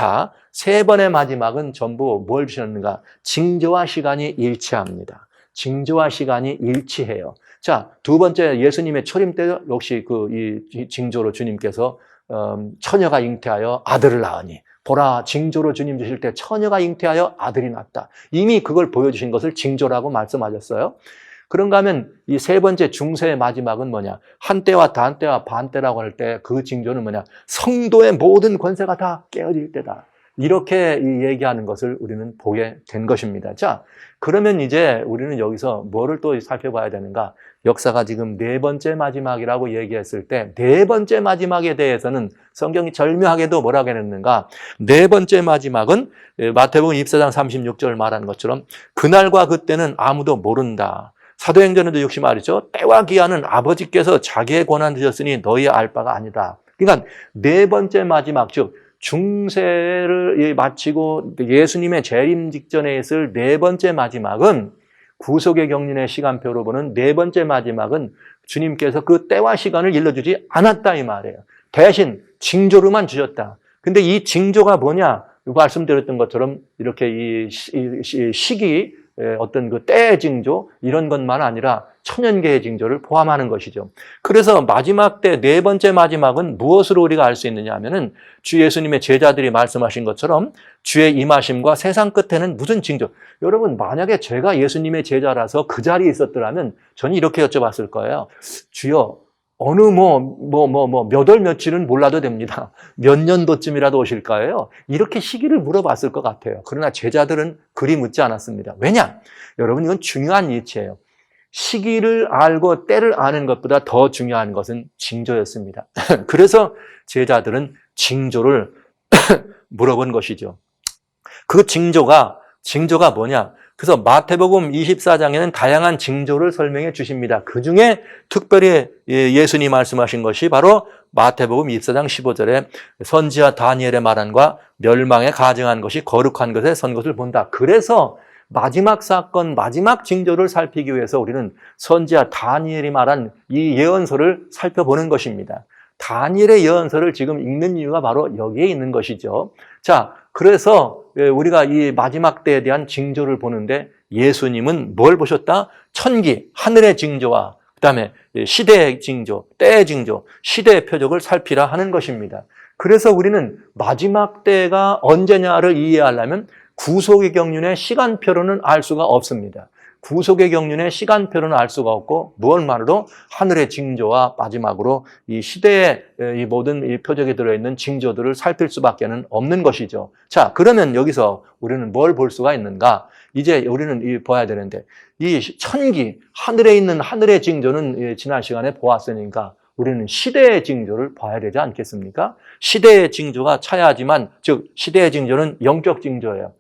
전부 뭘 주셨는가? 징조와 시간이 일치합니다. 징조와 시간이 일치해요. 자, 두 번째 예수님의 초림 때 역시 이 징조로 주님께서 처녀가 잉태하여 아들을 낳으니, 보라, 징조로 주님 주실 때 처녀가 잉태하여 아들이 낳았다. 이미 그걸 보여주신 것을 징조라고 말씀하셨어요. 그런가 하면 이 세 번째 중세의 마지막은 뭐냐? 한때와 단때와 반때라고 할 때 그 징조는 뭐냐? 성도의 모든 권세가 다 깨어질 때다. 이렇게 얘기하는 것을 우리는 보게 된 것입니다. 자, 그러면 이제 우리는 여기서 뭐를 또 살펴봐야 되는가? 역사가 지금 네 번째 마지막이라고 얘기했을 때 네 번째 마지막에 대해서는 성경이 절묘하게도 뭐라고 했는가? 네 번째 마지막은 마태복음 24장 36절 말하는 것처럼 그날과 그때는 아무도 모른다. 사도행전에도 역시 말이죠. 때와 기한은 아버지께서 자기의 권한 주셨으니 너희 알 바가 아니다. 그러니까 네 번째 마지막, 즉 중세를 마치고 예수님의 재림 직전에 있을 네 번째 마지막은, 구속의 경륜의 시간표로 보는 네 번째 마지막은 주님께서 그 때와 시간을 일러주지 않았다, 이 말이에요. 대신 징조로만 주셨다. 근데 이 징조가 뭐냐? 말씀드렸던 것처럼 이렇게 이 시기, 어떤 그 때의 징조, 이런 것만 아니라 천연계의 징조를 포함하는 것이죠. 그래서 마지막 때, 네 번째 마지막은 무엇으로 우리가 알 수 있느냐 하면은 주 예수님의 제자들이 말씀하신 것처럼 주의 임하심과 세상 끝에는 무슨 징조. 여러분, 만약에 제가 예수님의 제자라서 그 자리에 있었더라면 저는 이렇게 여쭤봤을 거예요. 주여, 어느 몇 월 며칠은 몰라도 됩니다. 몇 년도쯤이라도 오실 거예요. 이렇게 시기를 물어봤을 것 같아요. 그러나 제자들은 그리 묻지 않았습니다. 왜냐? 여러분, 이건 중요한 이치예요. 시기를 알고 때를 아는 것보다 더 중요한 것은 징조였습니다. 그래서 제자들은 징조를 물어본 것이죠. 그 징조가 뭐냐? 그래서 마태복음 24장에는 다양한 징조를 설명해 주십니다. 그 중에 특별히 예수님이 말씀하신 것이 바로 마태복음 24장 15절에 선지자 다니엘의 말한과 멸망에 가증한 것이 거룩한 것에 선 것을 본다. 그래서 마지막 사건, 마지막 징조를 살피기 위해서 우리는 선지자 다니엘이 말한 이 예언서를 살펴보는 것입니다. 다니엘의 예언서를 지금 읽는 이유가 바로 여기에 있는 것이죠. 자, 그래서 우리가 이 마지막 때에 대한 징조를 보는데 예수님은 뭘 보셨다? 천기, 하늘의 징조와 그다음에 시대의 징조, 때의 징조, 시대의 표적을 살피라 하는 것입니다. 그래서 우리는 마지막 때가 언제냐를 이해하려면 구속의 경륜의 시간표로는 알 수가 없습니다. 구속의 경륜의 시간표로는 알 수가 없고 무엇만으로 하늘의 징조와 마지막으로 이 시대의 이 모든 이 표적에 들어있는 징조들을 살필 수밖에 없는 것이죠. 자, 그러면 여기서 우리는 뭘 볼 수가 있는가? 이제 우리는 봐야 되는데 이 천기, 하늘에 있는 하늘의 징조는 지난 시간에 보았으니까 우리는 시대의 징조를 봐야 되지 않겠습니까? 시대의 징조가 차야하지만, 즉 시대의 징조는 영적 징조예요.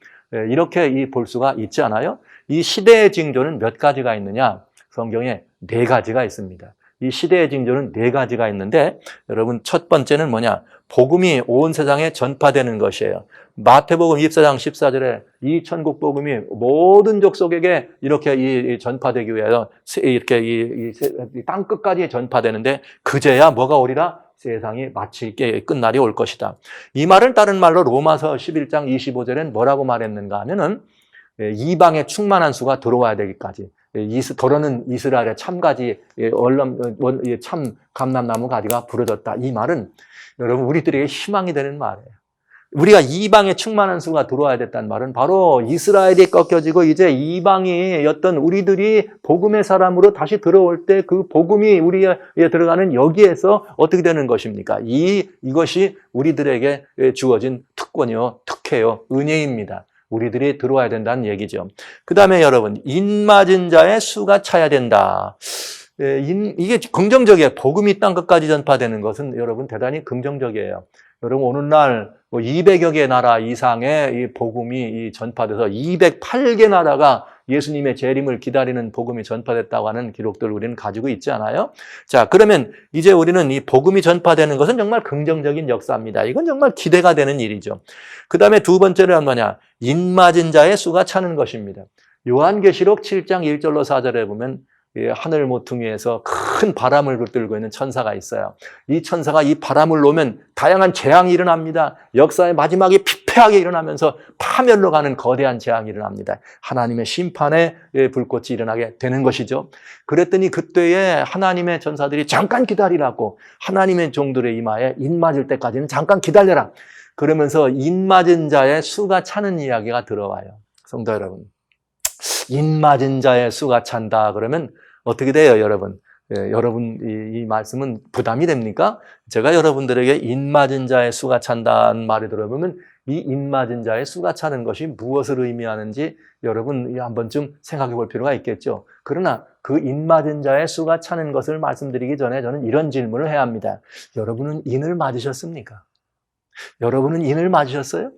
이렇게 볼 수가 있지 않아요? 이 시대의 징조는 몇 가지가 있느냐? 성경에 4가지가 있습니다. 이 시대의 징조는 4가지가 있는데 여러분, 첫 번째는 뭐냐? 복음이 온 세상에 전파되는 것이에요. 마태복음 24장 14절에 이 천국 복음이 모든 족속에게 이렇게 전파되기 위해서 이렇게 이 땅 끝까지 전파되는데 그제야 뭐가 오리라? 세상이 마치 끝날이 올 것이다. 이 말을 다른 말로 로마서 11장 25절엔 뭐라고 말했는가 하면은 이방의 충만한 수가 들어와야 되기까지 더러는 이스라엘의 참가지 참 감람나무 가지가 부러졌다. 이 말은 여러분 우리들에게 희망이 되는 말이에요. 우리가 이방의 충만한 수가 들어와야 됐다는 말은 바로 이스라엘이 꺾여지고 이제 이방이었던 우리들이 복음의 사람으로 다시 들어올 때 그 복음이 우리에 들어가는 여기에서 어떻게 되는 것입니까? 이것이 우리들에게 주어진 특권이요, 특혜요, 은혜입니다. 우리들이 들어와야 된다는 얘기죠. 그 다음에 여러분, 인맞은 자의 수가 차야 된다. 이게 긍정적이에요. 복음이 땅 끝까지 전파되는 것은 여러분 대단히 긍정적이에요. 여러분 오늘날 200여 개 나라 이상의 이 복음이 전파돼서 208개 나라가 예수님의 재림을 기다리는 복음이 전파됐다고 하는 기록들을 우리는 가지고 있지 않아요? 자, 그러면 이제 우리는 이 복음이 전파되는 것은 정말 긍정적인 역사입니다. 이건 정말 기대가 되는 일이죠. 그 다음에 두 번째는 뭐냐? 인맞은 자의 수가 차는 것입니다. 요한계시록 7장 1절로 4절에 보면 하늘 모퉁이에서 큰 바람을 붙들고 있는 천사가 있어요. 이 천사가 이 바람을 놓으면 다양한 재앙이 일어납니다. 역사의 마지막이 피폐하게 일어나면서 파멸로 가는 거대한 재앙이 일어납니다. 하나님의 심판의 불꽃이 일어나게 되는 것이죠. 그랬더니 그때에 하나님의 전사들이 잠깐 기다리라고 하나님의 종들의 이마에 인맞을 때까지는 잠깐 기다려라. 그러면서 인맞은 자의 수가 차는 이야기가 들어와요. 성도 여러분, 인맞은 자의 수가 찬다 그러면 어떻게 돼요, 여러분? 여러분 이 말씀은 부담이 됩니까? 제가 여러분들에게 인맞은 자의 수가 찬다는 말을 들어보면 이 인맞은 자의 수가 차는 것이 무엇을 의미하는지 여러분 한 번쯤 생각해 볼 필요가 있겠죠. 그러나 그 인맞은 자의 수가 차는 것을 말씀드리기 전에 저는 이런 질문을 해야 합니다. 여러분은 인을 맞으셨습니까? 여러분은 인을 맞으셨어요?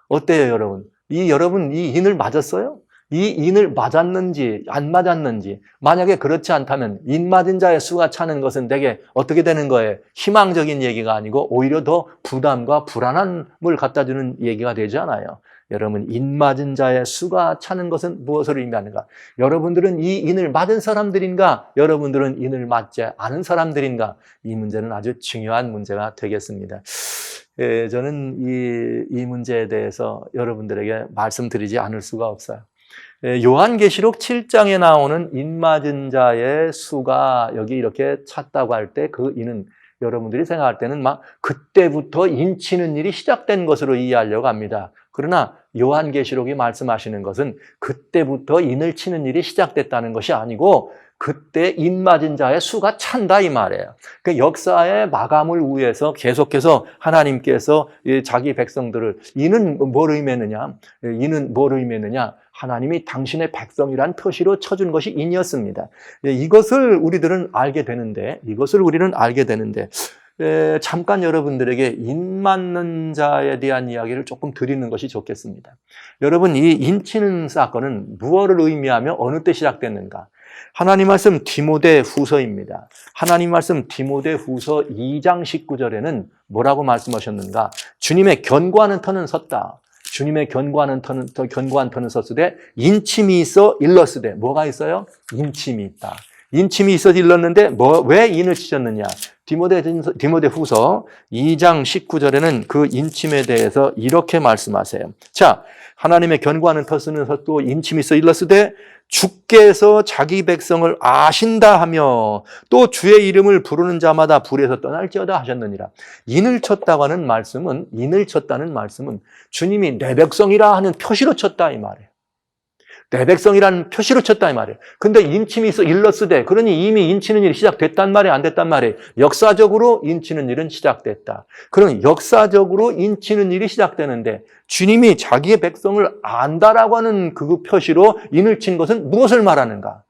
어때요, 여러분? 여러분 이 인을 맞았어요? 이 인을 맞았는지 안 맞았는지, 만약에 그렇지 않다면 인 맞은 자의 수가 차는 것은 되게 어떻게 되는 거예요? 희망적인 얘기가 아니고 오히려 더 부담과 불안함을 갖다 주는 얘기가 되지 않아요. 여러분, 인 맞은 자의 수가 차는 것은 무엇을 의미하는가? 여러분들은 이 인을 맞은 사람들인가? 여러분들은 인을 맞지 않은 사람들인가? 이 문제는 아주 중요한 문제가 되겠습니다. 저는 이 문제에 대해서 여러분들에게 말씀드리지 않을 수가 없어요. 요한계시록 7장에 나오는 인맞은 자의 수가 여기 이렇게 찼다고 할 때 그 이는 여러분들이 생각할 때는 막 그때부터 인치는 일이 시작된 것으로 이해하려고 합니다. 그러나 요한계시록이 말씀하시는 것은 그때부터 인을 치는 일이 시작됐다는 것이 아니고 그때 인맞은 자의 수가 찬다 이 말이에요. 그 역사의 마감을 위해서 계속해서 하나님께서 자기 백성들을 이는 뭘 의미했느냐? 이는 뭘 의미했느냐? 하나님이 당신의 백성이란 표시로 쳐준 것이 인이었습니다. 이것을 우리는 알게 되는데 잠깐 여러분들에게 인 맞는 자에 대한 이야기를 조금 드리는 것이 좋겠습니다. 여러분, 이 인치는 사건은 무엇을 의미하며 어느 때 시작됐는가? 하나님 말씀 디모데후서입니다. 하나님 말씀 디모데후서 2장 19절에는 뭐라고 말씀하셨는가? 주님의 견고하는 터는 섰다. 주님의 견고한 터는 섰으되 인침이 있어 일렀으되 뭐가 있어요? 인침이 있다. 인침이 있어 일렀는데 왜 인을 치셨느냐? 디모데후서 2장 19절에는 그 인침에 대해서 이렇게 말씀하세요. 자, 하나님의 견고하는 터는 섰고 인침이 있어 일렀으되 주께서 자기 백성을 아신다 하며 또 주의 이름을 부르는 자마다 불에서 떠날지어다 하셨느니라. 인을 쳤다는 말씀은 주님이 내 백성이라 하는 표시로 쳤다 이 말이에요. 내 백성이라는 표시로 쳤다 이 말이에요. 근데 인침이 있어 일렀으되 그러니 이미 인치는 일이 시작됐단 말이에요, 안 됐단 말이에요? 역사적으로 인치는 일은 시작됐다. 그러니 역사적으로 인치는 일이 시작되는데 주님이 자기의 백성을 안다라고 하는 그 표시로 인을 친 것은 무엇을 말하는가?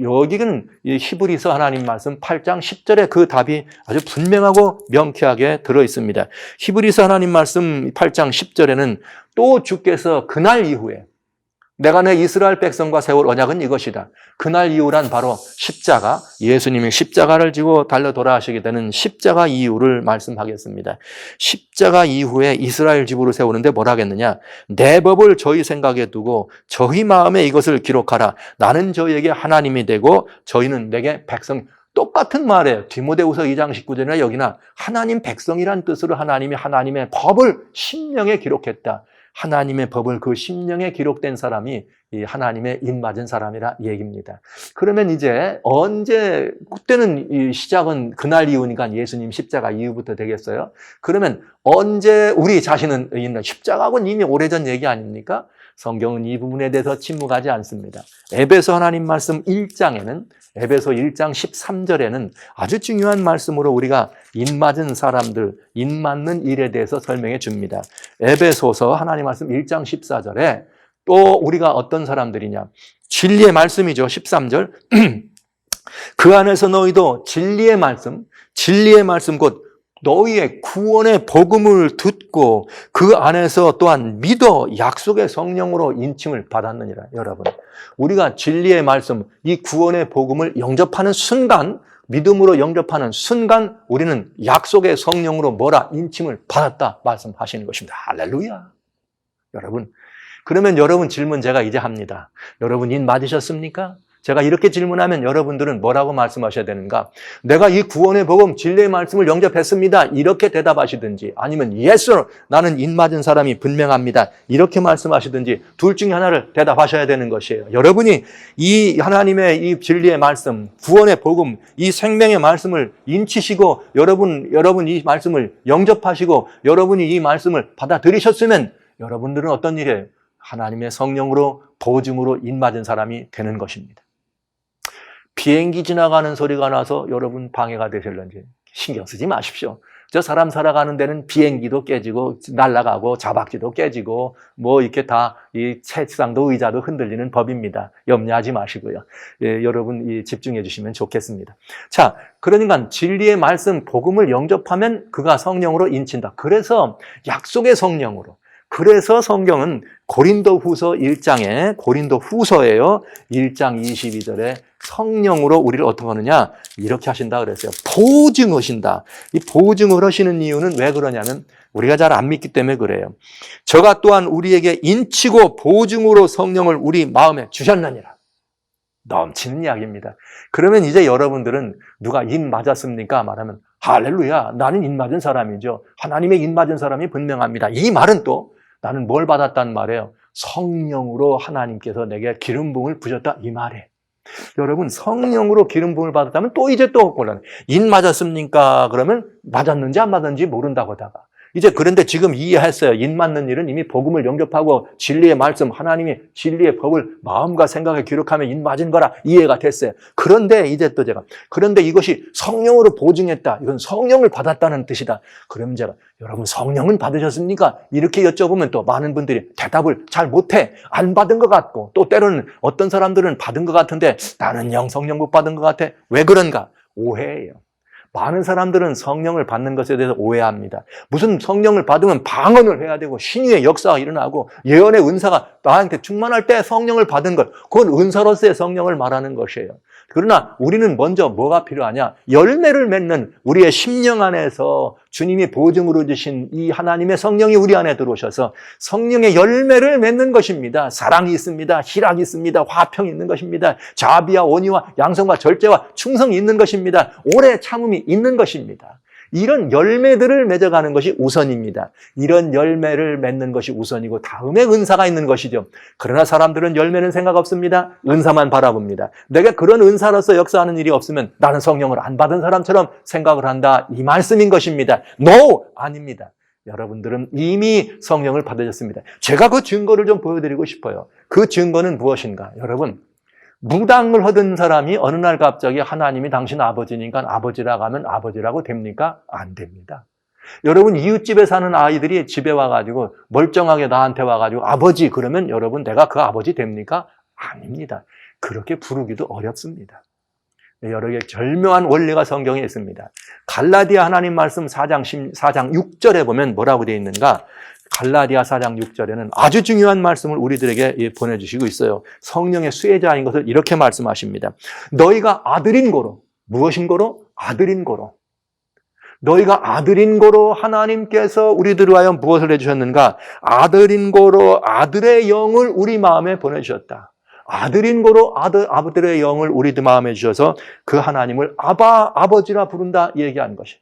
여기는 히브리서 하나님 말씀 8장 10절에 그 답이 아주 분명하고 명쾌하게 들어있습니다. 히브리서 하나님 말씀 8장 10절에는 또 주께서 그날 이후에 내가 내 이스라엘 백성과 세울 언약은 이것이다. 그날 이후란 바로 십자가, 예수님이 십자가를 지고 달려 돌아가시게 되는 십자가 이후를 말씀하겠습니다. 십자가 이후에 이스라엘 지부를 세우는데 뭐라 하겠느냐? 내 법을 저희 생각에 두고 저희 마음에 이것을 기록하라. 나는 저희에게 하나님이 되고 저희는 내게 백성. 똑같은 말이에요. 디모데후서 2장 19절이나 여기나 하나님 백성이란 뜻으로 하나님이 하나님의 법을 심령에 기록했다. 하나님의 법을 그 심령에 기록된 사람이 이 하나님의 인맞은 사람이라 얘기입니다. 그러면 이제 언제, 그때는 이 시작은 그날 이후니까 예수님 십자가 이후부터 되겠어요? 그러면 언제 우리 자신은 있는 십자가하고는 이미 오래전 얘기 아닙니까? 성경은 이 부분에 대해서 침묵하지 않습니다. 에베소 하나님 말씀 1장에는 에베소 1장 13절에는 아주 중요한 말씀으로 우리가 인맞은 사람들, 인맞는 일에 대해서 설명해 줍니다. 에베소서 하나님 말씀 1장 14절에 또 우리가 어떤 사람들이냐? 진리의 말씀이죠. 13절. 그 안에서 너희도 진리의 말씀 곧 너희의 구원의 복음을 듣고 그 안에서 또한 믿어 약속의 성령으로 인침을 받았느니라. 여러분, 우리가 진리의 말씀, 이 구원의 복음을 영접하는 순간, 믿음으로 영접하는 순간 우리는 약속의 성령으로 뭐라? 인침을 받았다 말씀하시는 것입니다. 할렐루야. 여러분, 그러면 여러분 질문 제가 이제 합니다. 여러분 인 맞으셨습니까? 제가 이렇게 질문하면 여러분들은 뭐라고 말씀하셔야 되는가? 내가 이 구원의 복음, 진리의 말씀을 영접했습니다. 이렇게 대답하시든지 아니면 yes, 나는 인 맞은 사람이 분명합니다. 이렇게 말씀하시든지 둘 중에 하나를 대답하셔야 되는 것이에요. 여러분이 이 하나님의 이 진리의 말씀, 구원의 복음, 이 생명의 말씀을 인치시고 여러분 이 말씀을 영접하시고 여러분이 이 말씀을 받아들이셨으면 여러분들은 어떤 일이에요? 하나님의 성령으로 보증으로 인 맞은 사람이 되는 것입니다. 비행기 지나가는 소리가 나서 여러분 방해가 되실런지 신경 쓰지 마십시오. 저 사람 살아가는 데는 비행기도 깨지고 날아가고 자박지도 깨지고 뭐 이렇게 다 이 책상도 의자도 흔들리는 법입니다. 염려하지 마시고요. 예, 여러분 집중해 주시면 좋겠습니다. 자, 그러니까 진리의 말씀 복음을 영접하면 그가 성령으로 인친다. 그래서 약속의 성령으로. 그래서 성경은 고린도후서 1장에 고린도후서예요. 1장 22절에 성령으로 우리를 어떻게 하느냐? 이렇게 하신다 그랬어요. 보증하신다. 이 보증을 하시는 이유는 왜 그러냐면 우리가 잘 안 믿기 때문에 그래요. 저가 또한 우리에게 인치고 보증으로 성령을 우리 마음에 주셨느니라. 넘치는 이야기입니다. 그러면 이제 여러분들은 누가 인 맞았습니까? 말하면 할렐루야, 나는 인 맞은 사람이죠. 하나님의 인 맞은 사람이 분명합니다. 이 말은 또 나는 뭘 받았다는 말이에요? 성령으로 하나님께서 내게 기름 부음을 부셨다, 이 말이에요. 여러분, 성령으로 기름 부음을 받았다면 또 이제 또 곤란해. 인 맞았습니까? 그러면 맞았는지 안 맞았는지 모른다고 하다가 이제 그런데 지금 이해했어요. 인 맞는 일은 이미 복음을 영접하고 진리의 말씀, 하나님이 진리의 법을 마음과 생각에 기록하면 인 맞은 거라 이해가 됐어요. 그런데 이제 또 제가 그런데 이것이 성령으로 보증했다. 이건 성령을 받았다는 뜻이다. 그럼 제가 여러분 성령은 받으셨습니까? 이렇게 여쭤보면 또 많은 분들이 대답을 잘 못해. 안 받은 것 같고 또 때로는 어떤 사람들은 받은 것 같은데 나는 성령 못 받은 것 같아. 왜 그런가? 오해예요. 많은 사람들은 성령을 받는 것에 대해서 오해합니다. 무슨 성령을 받으면 방언을 해야 되고 신유의 역사가 일어나고 예언의 은사가 나한테 충만할 때 성령을 받은 것, 그건 은사로서의 성령을 말하는 것이에요. 그러나 우리는 먼저 뭐가 필요하냐? 열매를 맺는 우리의 심령 안에서 주님이 보증으로 주신 이 하나님의 성령이 우리 안에 들어오셔서 성령의 열매를 맺는 것입니다. 사랑이 있습니다. 희락이 있습니다. 화평이 있는 것입니다. 자비와 온유와 양성과 절제와 충성이 있는 것입니다. 오래 참음이 있는 것입니다. 이런 열매들을 맺어가는 것이 우선입니다. 이런 열매를 맺는 것이 우선이고 다음에 은사가 있는 것이죠. 그러나 사람들은 열매는 생각 없습니다. 은사만 바라봅니다. 내가 그런 은사로서 역사하는 일이 없으면 나는 성령을 안 받은 사람처럼 생각을 한다. 이 말씀인 것입니다. No! 아닙니다. 여러분들은 이미 성령을 받으셨습니다. 제가 그 증거를 좀 보여드리고 싶어요. 그 증거는 무엇인가? 여러분, 무당을 하던 사람이 어느 날 갑자기 하나님이 당신 아버지니까 아버지라고 하면 아버지라고 됩니까? 안 됩니다. 여러분, 이웃집에 사는 아이들이 집에 와가지고 멀쩡하게 나한테 와가지고 아버지 그러면 여러분 내가 그 아버지 됩니까? 아닙니다. 그렇게 부르기도 어렵습니다. 여러 개 절묘한 원리가 성경에 있습니다. 갈라디아 하나님 말씀 4장 6절에 보면 뭐라고 되어 있는가? 갈라디아 4장 6절에는 아주 중요한 말씀을 우리들에게 보내주시고 있어요. 성령의 수혜자인 것을 이렇게 말씀하십니다. 너희가 아들인 고로, 무엇인 고로? 아들인 고로. 너희가 아들인 고로 하나님께서 우리들을 위하여 무엇을 해주셨는가? 아들인 고로 아들의 영을 우리 마음에 보내주셨다. 아들인 고로 아들의 영을 우리들 마음에 주셔서 그 하나님을 아버지라 부른다 얘기하는 것이.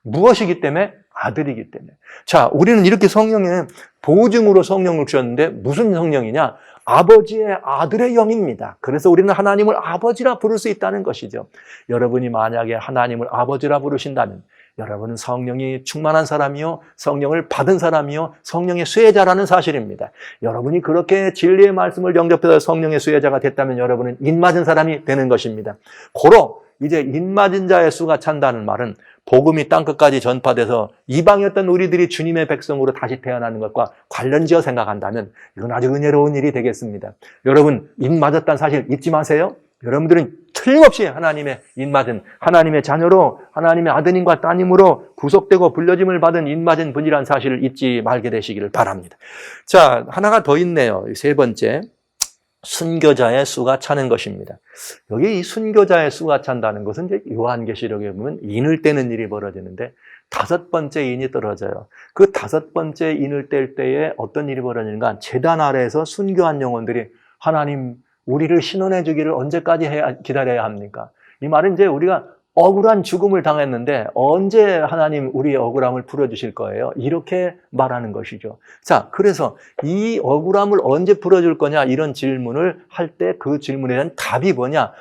무엇이기 때문에? 아들이기 때문에. 자, 우리는 이렇게 성령에 보증으로 성령을 주셨는데 무슨 성령이냐? 아버지의 아들의 영입니다. 그래서 우리는 하나님을 아버지라 부를 수 있다는 것이죠. 여러분이 만약에 하나님을 아버지라 부르신다면 여러분은 성령이 충만한 사람이요, 성령을 받은 사람이요, 성령의 수혜자라는 사실입니다. 여러분이 그렇게 진리의 말씀을 영접해서 성령의 수혜자가 됐다면 여러분은 인맞은 사람이 되는 것입니다. 고로 이제 인맞은 자의 수가 찬다는 말은 복음이 땅끝까지 전파돼서 이방이었던 우리들이 주님의 백성으로 다시 태어나는 것과 관련지어 생각한다면 이건 아주 은혜로운 일이 되겠습니다. 여러분, 인맞았다는 사실 잊지 마세요. 여러분들은 틀림없이 하나님의 인맞은 하나님의 자녀로 하나님의 아드님과 따님으로 구속되고 불려짐을 받은 인맞은 분이라는 사실을 잊지 말게 되시기를 바랍니다. 자, 하나가 더 있네요. 세 번째, 순교자의 수가 차는 것입니다. 여기 이 순교자의 수가 찬다는 것은 이제 요한계시록에 보면 인을 떼는 일이 벌어지는데 5번째 인이 떨어져요. 그 5번째 인을 뗄 때에 어떤 일이 벌어지는가? 제단 아래에서 순교한 영혼들이 하나님 우리를 신원해 주기를 언제까지 기다려야 합니까? 이 말은 이제 우리가 억울한 죽음을 당했는데 언제 하나님 우리의 억울함을 풀어주실 거예요? 이렇게 말하는 것이죠. 자, 그래서 이 억울함을 언제 풀어줄 거냐 이런 질문을 할 때 그 질문에 대한 답이 뭐냐?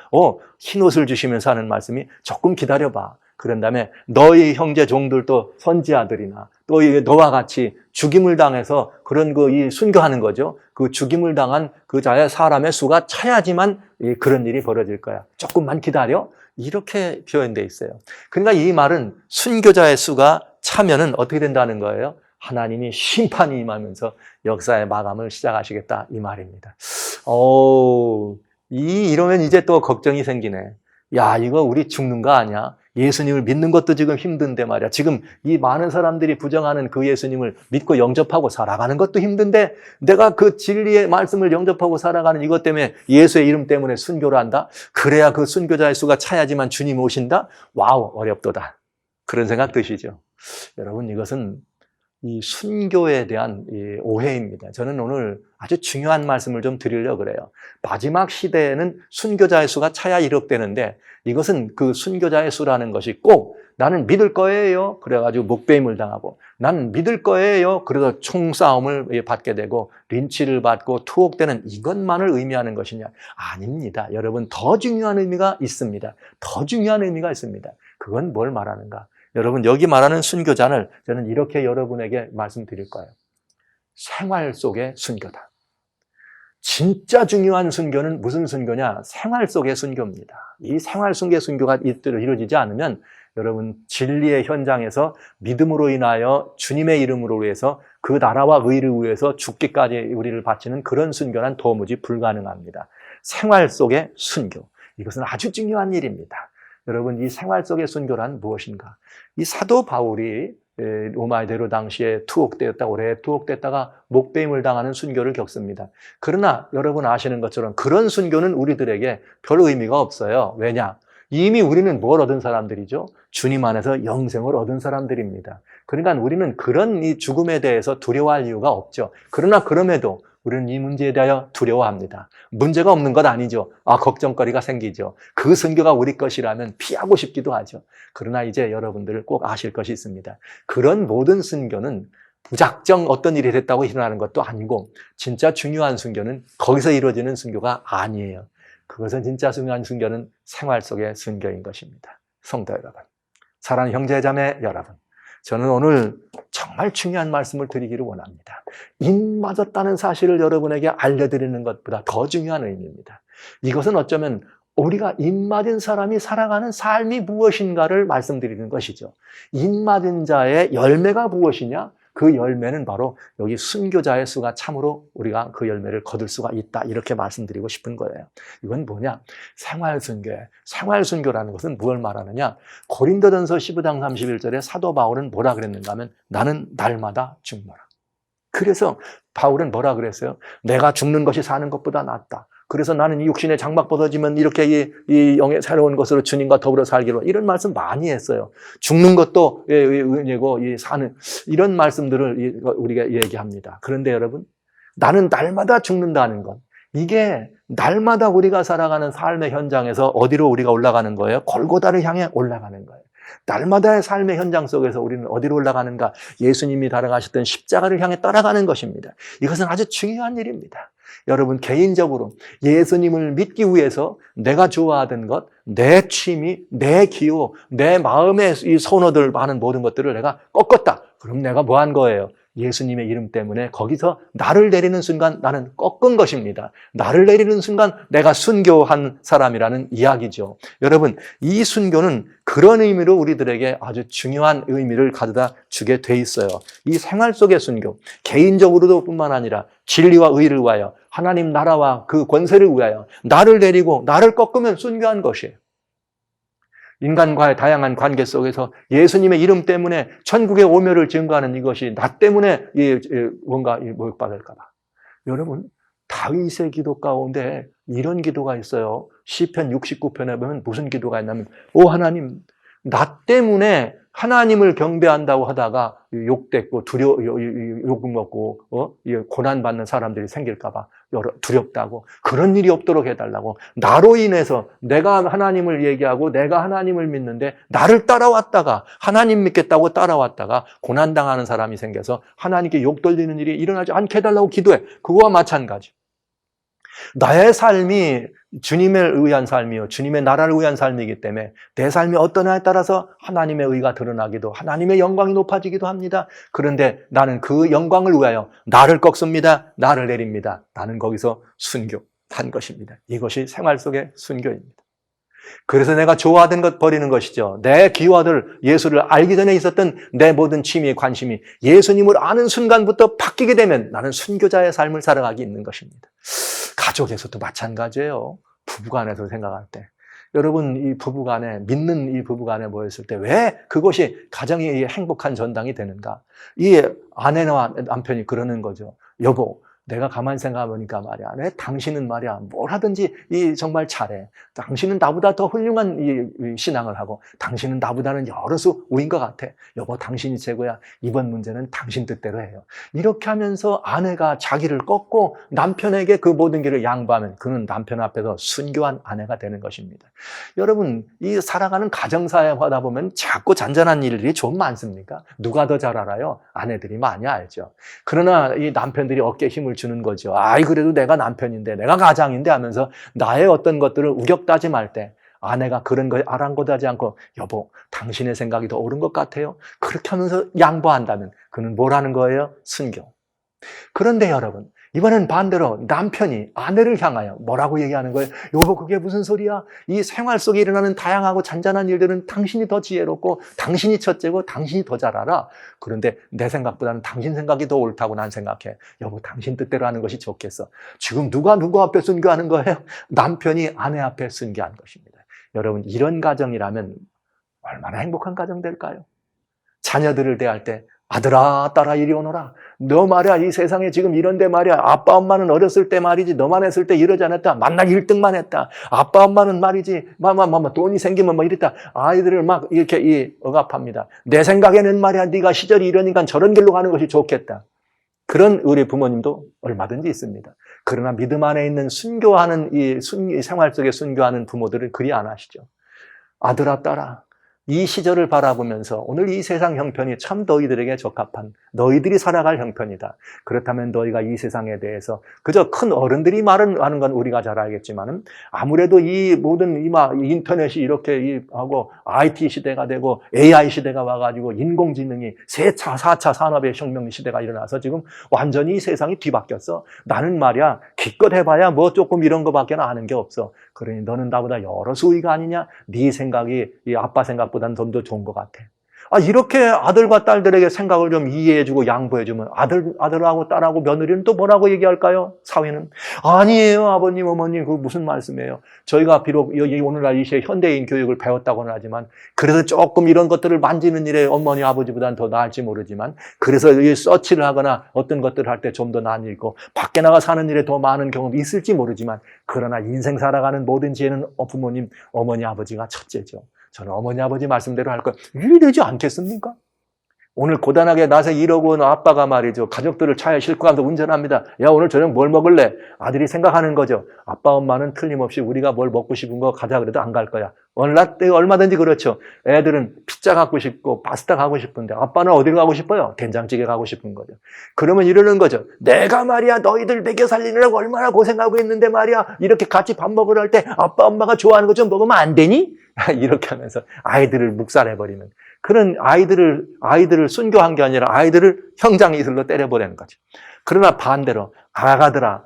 흰옷을 주시면서 하는 말씀이 조금 기다려봐. 그런 다음에 너희 형제 종들도 선지자들이나 또 너와 같이 죽임을 당해서 그런 이 순교하는 거죠. 그 죽임을 당한 그 자의 사람의 수가 차야지만 그런 일이 벌어질 거야. 조금만 기다려. 이렇게 표현되어 있어요. 그러니까 이 말은 순교자의 수가 차면은 어떻게 된다는 거예요? 하나님이 심판이 임하면서 역사의 마감을 시작하시겠다 이 말입니다. 이러면 이제 또 걱정이 생기네. 야, 이거 우리 죽는 거 아니야? 예수님을 믿는 것도 지금 힘든데 말이야. 지금 이 많은 사람들이 부정하는 그 예수님을 믿고 영접하고 살아가는 것도 힘든데 내가 그 진리의 말씀을 영접하고 살아가는 이것 때문에 예수의 이름 때문에 순교를 한다? 그래야 그 순교자의 수가 차야지만 주님 오신다? 와우, 어렵도다. 그런 생각 드시죠? 여러분, 이것은 이 순교에 대한 이 오해입니다. 저는 오늘 아주 중요한 말씀을 좀 드리려고 그래요. 마지막 시대에는 순교자의 수가 차야 1억 되는데 이것은 그 순교자의 수라는 것이 꼭 나는 믿을 거예요. 그래가지고 목배임을 당하고 나는 믿을 거예요. 그래서 총싸움을 받게 되고 린치를 받고 투옥되는 이것만을 의미하는 것이냐? 아닙니다. 여러분 더 중요한 의미가 있습니다. 더 중요한 의미가 있습니다. 그건 뭘 말하는가? 여러분 여기 말하는 순교자는 저는 이렇게 여러분에게 말씀드릴 거예요. 생활 속의 순교다. 진짜 중요한 순교는 무슨 순교냐? 생활 속의 순교입니다. 이 생활 속의 순교가 이루어지지 않으면 여러분 진리의 현장에서 믿음으로 인하여 주님의 이름으로 위해서 그 나라와 의를 위해서 죽기까지 우리를 바치는 그런 순교는 도무지 불가능합니다. 생활 속의 순교. 이것은 아주 중요한 일입니다. 여러분 이 생활 속의 순교란 무엇인가? 이 사도 바울이 로마의 대로 당시에 오래 투옥됐다가 목배임을 당하는 순교를 겪습니다. 그러나 여러분 아시는 것처럼 그런 순교는 우리들에게 별 의미가 없어요. 왜냐? 이미 우리는 뭘 얻은 사람들이죠? 주님 안에서 영생을 얻은 사람들입니다. 그러니까 우리는 그런 이 죽음에 대해서 두려워할 이유가 없죠. 그러나 그럼에도 우리는 이 문제에 대하여 두려워합니다. 문제가 없는 것 아니죠. 걱정거리가 생기죠. 그 순교가 우리 것이라면 피하고 싶기도 하죠. 그러나 이제 여러분들 꼭 아실 것이 있습니다. 그런 모든 순교는 무작정 어떤 일이 됐다고 일어나는 것도 아니고 진짜 중요한 순교는 거기서 이루어지는 순교가 아니에요. 그것은 진짜 중요한 순교는 생활 속의 순교인 것입니다. 성도 여러분, 사랑하는 형제자매 여러분, 저는 오늘 정말 중요한 말씀을 드리기를 원합니다. 인 맞았다는 사실을 여러분에게 알려드리는 것보다 더 중요한 의미입니다. 이것은 어쩌면 우리가 인 맞은 사람이 살아가는 삶이 무엇인가를 말씀드리는 것이죠. 인 맞은 자의 열매가 무엇이냐? 그 열매는 바로 여기 순교자의 수가 참으로 우리가 그 열매를 거둘 수가 있다. 이렇게 말씀드리고 싶은 거예요. 이건 뭐냐? 생활순교예요. 생활순교라는 것은 무엇을 말하느냐? 고린도전서 15장 31절에 사도 바울은 뭐라 그랬는가 하면 나는 날마다 죽노라. 그래서 바울은 뭐라 그랬어요? 내가 죽는 것이 사는 것보다 낫다. 그래서 나는 이 육신의 장막 벗어지면 이렇게 이 영의 새로운 것으로 주님과 더불어 살기로 이런 말씀 많이 했어요. 죽는 것도 은혜고 이 사는 이런 말씀들을 우리가 얘기합니다. 그런데 여러분, 나는 날마다 죽는다는 것. 이게 날마다 우리가 살아가는 삶의 현장에서 어디로 우리가 올라가는 거예요? 골고다를 향해 올라가는 거예요. 날마다의 삶의 현장 속에서 우리는 어디로 올라가는가? 예수님이 따라가셨던 십자가를 향해 따라가는 것입니다. 이것은 아주 중요한 일입니다. 여러분 개인적으로 예수님을 믿기 위해서 내가 좋아하던 것, 내 취미, 내 기호, 내 마음의 이 선호들 많은 모든 것들을 내가 꺾었다. 그럼 내가 뭐 한 거예요? 예수님의 이름 때문에 거기서 나를 내리는 순간 나는 꺾은 것입니다. 나를 내리는 순간 내가 순교한 사람이라는 이야기죠. 여러분, 이 순교는 그런 의미로 우리들에게 아주 중요한 의미를 가져다 주게 돼 있어요. 이 생활 속의 순교, 개인적으로도 뿐만 아니라 진리와 의를 위하여 하나님 나라와 그 권세를 위하여 나를 내리고 나를 꺾으면 순교한 것이에요. 인간과의 다양한 관계 속에서 예수님의 이름 때문에 천국의 오멸을 증거하는 이것이 나 때문에 뭔가 모욕받을까 봐. 여러분, 다윗의 기도 가운데 이런 기도가 있어요. 시편 69편에 보면 무슨 기도가 있냐면 오 하나님, 나 때문에 하나님을 경배한다고 하다가 욕됐고 욕 먹고 고난받는 사람들이 생길까 봐 두렵다고, 그런 일이 없도록 해달라고, 나로 인해서 내가 하나님을 얘기하고 내가 하나님을 믿는데 나를 따라왔다가 하나님 믿겠다고 따라왔다가 고난당하는 사람이 생겨서 하나님께 욕 돌리는 일이 일어나지 않게 해달라고 기도해. 그거와 마찬가지. 나의 삶이 주님을 위한 삶이요, 주님의 나라를 위한 삶이기 때문에 내 삶이 어떠냐에 따라서 하나님의 의가 드러나기도, 하나님의 영광이 높아지기도 합니다. 그런데 나는 그 영광을 위하여 나를 꺾습니다. 나를 내립니다. 나는 거기서 순교한 것입니다. 이것이 생활 속의 순교입니다. 그래서 내가 좋아하던 것 버리는 것이죠. 내 기와들, 예수를 알기 전에 있었던 내 모든 취미, 관심이 예수님을 아는 순간부터 바뀌게 되면 나는 순교자의 삶을 살아가기 있는 것입니다. 가족에서도 마찬가지예요. 부부간에서 생각할 때. 여러분, 이 부부간에, 믿는 이 부부간에 모였을 때 왜 그것이 가정이 행복한 전당이 되는가? 이 아내와 남편이 그러는 거죠. 여보, 내가 가만히 생각해보니까 말이야. 내 당신은 말이야. 뭘 하든지 정말 잘해. 당신은 나보다 더 훌륭한 이 신앙을 하고 당신은 나보다는 여러 수 우인 것 같아. 여보, 당신이 최고야. 이번 문제는 당신 뜻대로 해요. 이렇게 하면서 아내가 자기를 꺾고 남편에게 그 모든 길을 양보하면 그는 남편 앞에서 순교한 아내가 되는 것입니다. 여러분, 이 살아가는 가정사회 하다 보면 작고 잔잔한 일들이 좀 많습니까? 누가 더 잘 알아요? 아내들이 많이 알죠. 그러나 이 남편들이 어깨에 힘을 주는 거죠. 아이, 그래도 내가 남편인데, 내가 가장인데 하면서 나의 어떤 것들을 우격다짐할 때 아내가 그런 거 아랑곳하지 않고 여보, 당신의 생각이 더 옳은 것 같아요. 그렇게 하면서 양보한다면 그는 뭘 하는 거예요? 순교. 그런데 여러분, 이번엔 반대로 남편이 아내를 향하여 뭐라고 얘기하는 거예요? 여보, 그게 무슨 소리야? 이 생활 속에 일어나는 다양하고 잔잔한 일들은 당신이 더 지혜롭고 당신이 첫째고 당신이 더 잘 알아. 그런데 내 생각보다는 당신 생각이 더 옳다고 난 생각해. 여보, 당신 뜻대로 하는 것이 좋겠어. 지금 누가 누구 앞에 순교하는 거예요? 남편이 아내 앞에 순교한 것입니다. 여러분, 이런 가정이라면 얼마나 행복한 가정 될까요? 자녀들을 대할 때 아들아, 딸아, 이리 오너라. 너 말이야, 이 세상에 지금 이런데 말이야. 아빠, 엄마는 어렸을 때 말이지. 너만 했을 때 이러지 않았다. 만날 1등만 했다. 아빠, 엄마는 말이지. 돈이 생기면 뭐 이랬다. 아이들을 막 이렇게 억압합니다. 내 생각에는 말이야, 네가 시절이 이러니까 저런 길로 가는 것이 좋겠다. 그런 우리 부모님도 얼마든지 있습니다. 그러나 믿음 안에 있는 순교하는 이 생활 속에 순교하는 부모들은 그리 안 하시죠. 아들아, 딸아. 이 시절을 바라보면서 오늘 이 세상 형편이 참 너희들에게 적합한, 너희들이 살아갈 형편이다. 그렇다면 너희가 이 세상에 대해서 그저 큰 어른들이 말하는 건 우리가 잘 알겠지만은 아무래도 이 모든 인터넷이 이렇게 하고 IT 시대가 되고 AI 시대가 와가지고 인공지능이 3차, 4차 산업의 혁명 시대가 일어나서 지금 완전히 이 세상이 뒤바뀌었어. 나는 말이야, 기껏 해봐야 뭐 조금 이런 거밖에 아는 게 없어. 그러니 너는 나보다 여러 수위가 아니냐? 네 생각이 이 아빠 생각보다는 좀 더 좋은 것 같아. 이렇게 아들과 딸들에게 생각을 좀 이해해주고 양보해주면 아들하고 딸하고 며느리는 또 뭐라고 얘기할까요? 사회는 아니에요, 아버님, 어머님, 그거 무슨 말씀이에요? 저희가 비록 오늘날 이 시대 현대인 교육을 배웠다고는 하지만 그래서 조금 이런 것들을 만지는 일에 어머니, 아버지보다는 더 나을지 모르지만 그래서 서치를 하거나 어떤 것들을 할 때 좀 더 나뉘고 밖에 나가 사는 일에 더 많은 경험이 있을지 모르지만 그러나 인생 살아가는 모든 지혜는 부모님, 어머니, 아버지가 첫째죠. 저는 어머니, 아버지 말씀대로 할 거 이리 되지 않겠습니까? 오늘 고단하게 나서 이러고 온 아빠가 말이죠. 가족들을 차에 싣고 가면서 운전합니다. 야, 오늘 저녁 뭘 먹을래? 아들이 생각하는 거죠. 아빠, 엄마는 틀림없이 우리가 뭘 먹고 싶은 거 가자 그래도 안 갈 거야. 얼마든지 그렇죠. 애들은 피자 갖고 싶고 파스타 가고 싶은데 아빠는 어디로 가고 싶어요? 된장찌개 가고 싶은 거죠. 그러면 이러는 거죠. 내가 말이야, 너희들 먹여 살리느라고 얼마나 고생하고 있는데 말이야, 이렇게 같이 밥 먹으러 할 때 아빠, 엄마가 좋아하는 거 좀 먹으면 안 되니? 이렇게 하면서 아이들을 묵살해버리는 그런 아이들을 순교한 게 아니라 아이들을 형장이슬로 때려버리는 거죠. 그러나 반대로 아가들아,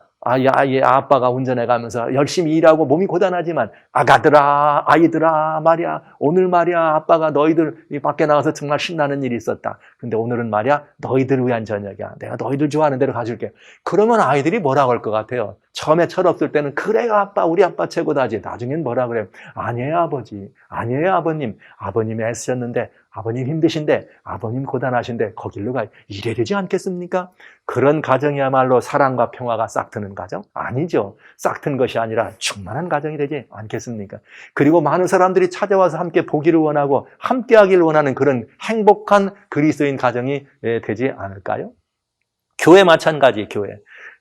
아빠가 운전해가면서 열심히 일하고 몸이 고단하지만 아가들아, 아이들아 말이야, 오늘 말이야 아빠가 너희들 밖에 나가서 정말 신나는 일이 있었다. 근데 오늘은 말이야 너희들을 위한 저녁이야. 내가 너희들 좋아하는 대로 가줄게. 그러면 아이들이 뭐라고 할 것 같아요? 처음에 철없을 때는 그래 아빠, 우리 아빠 최고다지. 나중엔 뭐라 그래요? 아니에요 아버지, 아니에요 아버님. 아버님이 애쓰셨는데, 아버님 힘드신데, 아버님 고단하신데 거길로 가요. 이래야 되지 않겠습니까? 그런 가정이야말로 사랑과 평화가 싹트는 가정? 아니죠. 싹튼 것이 아니라 충만한 가정이 되지 않겠습니까? 그리고 많은 사람들이 찾아와서 함께 보기를 원하고 함께 하기를 원하는 그런 행복한 그리스도인 가정이 되지 않을까요? 교회 마찬가지, 교회.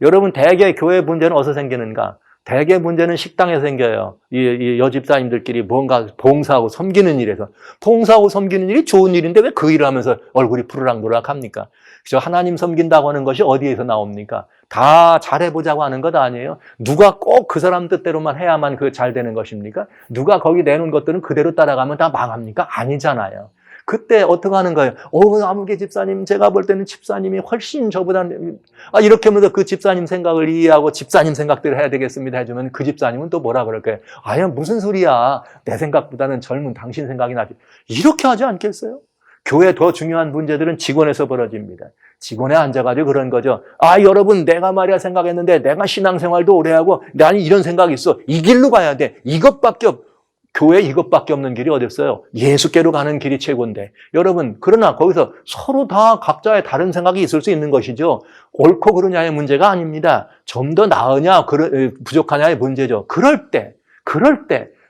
여러분, 대개 교회 문제는 어디서 생기는가? 대개 문제는 식당에서 생겨요. 이 여집사님들끼리 뭔가 봉사하고 섬기는 일에서. 봉사하고 섬기는 일이 좋은 일인데 왜 그 일을 하면서 얼굴이 푸르락노락 합니까? 그죠? 하나님 섬긴다고 하는 것이 어디에서 나옵니까? 다 잘해보자고 하는 것 아니에요? 누가 꼭 그 사람 뜻대로만 해야만 그 잘 되는 것입니까? 누가 거기 내놓은 것들은 그대로 따라가면 다 망합니까? 아니잖아요. 그때 어떻게 하는 거예요? 아무개 집사님, 제가 볼 때는 집사님이 훨씬 저보다 이렇게 하면서 그 집사님 생각을 이해하고 집사님 생각대로 해야 되겠습니다 해주면 그 집사님은 또 뭐라 그럴까요? 아야, 무슨 소리야. 내 생각보다는 젊은 당신 생각이 나지. 이렇게 하지 않겠어요? 교회 더 중요한 문제들은 직원에서 벌어집니다. 직원에 앉아가지고 그런 거죠. 여러분, 내가 말이야 생각했는데 내가 신앙생활도 오래 하고 나는 이런 생각이 있어. 이 길로 가야 돼. 이것밖에 교회 이것밖에 없는 길이 어디 있어요? 예수께로 가는 길이 최고인데. 여러분, 그러나 거기서 서로 다 각자의 다른 생각이 있을 수 있는 것이죠. 옳고 그르냐의 문제가 아닙니다. 좀 더 나으냐, 부족하냐의 문제죠. 그럴 때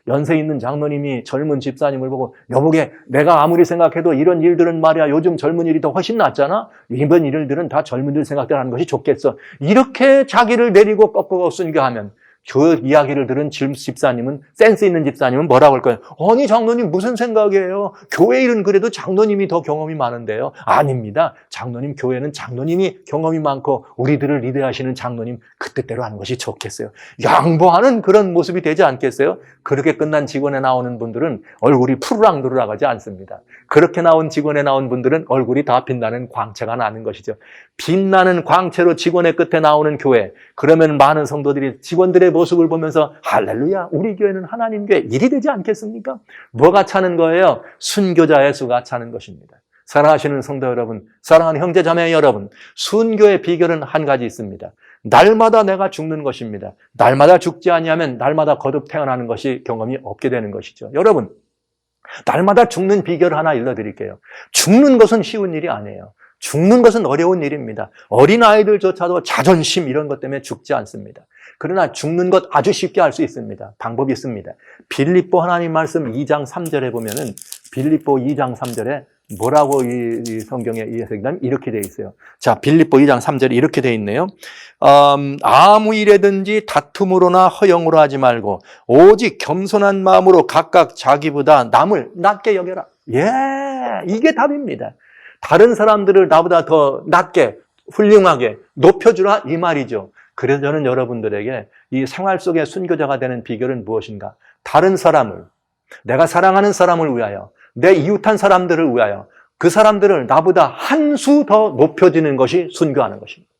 연세 있는 장로님이 젊은 집사님을 보고, 여보게, 내가 아무리 생각해도 이런 일들은 말이야, 요즘 젊은이들이 더 훨씬 낫잖아? 이번 일들은 다 젊은이들 생각대로 하는 것이 좋겠어. 이렇게 자기를 내리고 꺾고 순교하면, 그 이야기를 들은 집사님은, 센스 있는 집사님은 뭐라고 할 거예요? 아니, 장로님 무슨 생각이에요? 교회 일은 그래도 장로님이 더 경험이 많은데요. 아닙니다. 장로님, 교회는 장로님이 경험이 많고 우리들을 리드하시는 장로님 그 뜻대로 하는 것이 좋겠어요. 양보하는 그런 모습이 되지 않겠어요? 그렇게 끝난 직원에 나오는 분들은 얼굴이 푸르락 누르락하지 않습니다. 그렇게 나온 직원에 나온 분들은 얼굴이 다 빛나는 광채가 나는 것이죠. 빛나는 광채로 직원의 끝에 나오는 교회, 그러면 많은 성도들이 직원들의 모습을 보면서 할렐루야, 우리 교회는 하나님 교회 일이 되지 않겠습니까? 뭐가 차는 거예요? 순교자의 수가 차는 것입니다. 사랑하시는 성도 여러분, 사랑하는 형제 자매 여러분, 순교의 비결은 한 가지 있습니다. 날마다 내가 죽는 것입니다. 날마다 죽지 아니하면 날마다 거듭 태어나는 것이 경험이 없게 되는 것이죠. 여러분, 날마다 죽는 비결 하나 일러드릴게요. 죽는 것은 쉬운 일이 아니에요. 죽는 것은 어려운 일입니다. 어린아이들조차도 자존심 이런 것 때문에 죽지 않습니다. 그러나 죽는 것 아주 쉽게 할 수 있습니다. 방법이 있습니다. 빌립보 하나님 말씀 2장 3절에 보면은 빌립보 2장 3절에 뭐라고 이 성경에 이해석이냐면 이렇게 되어 있어요. 자, 빌립보 2장 3절에 이렇게 되어 있네요. 아무 일에든지 다툼으로나 허영으로 하지 말고 오직 겸손한 마음으로 각각 자기보다 남을 낮게 여겨라. 예, 이게 답입니다. 다른 사람들을 나보다 더 낮게, 훌륭하게 높여주라 이 말이죠. 그래서 저는 여러분들에게 이 생활 속의 순교자가 되는 비결은 무엇인가? 다른 사람을, 내가 사랑하는 사람을 위하여, 내 이웃한 사람들을 위하여 그 사람들을 나보다 한 수 더 높여주는 것이 순교하는 것입니다.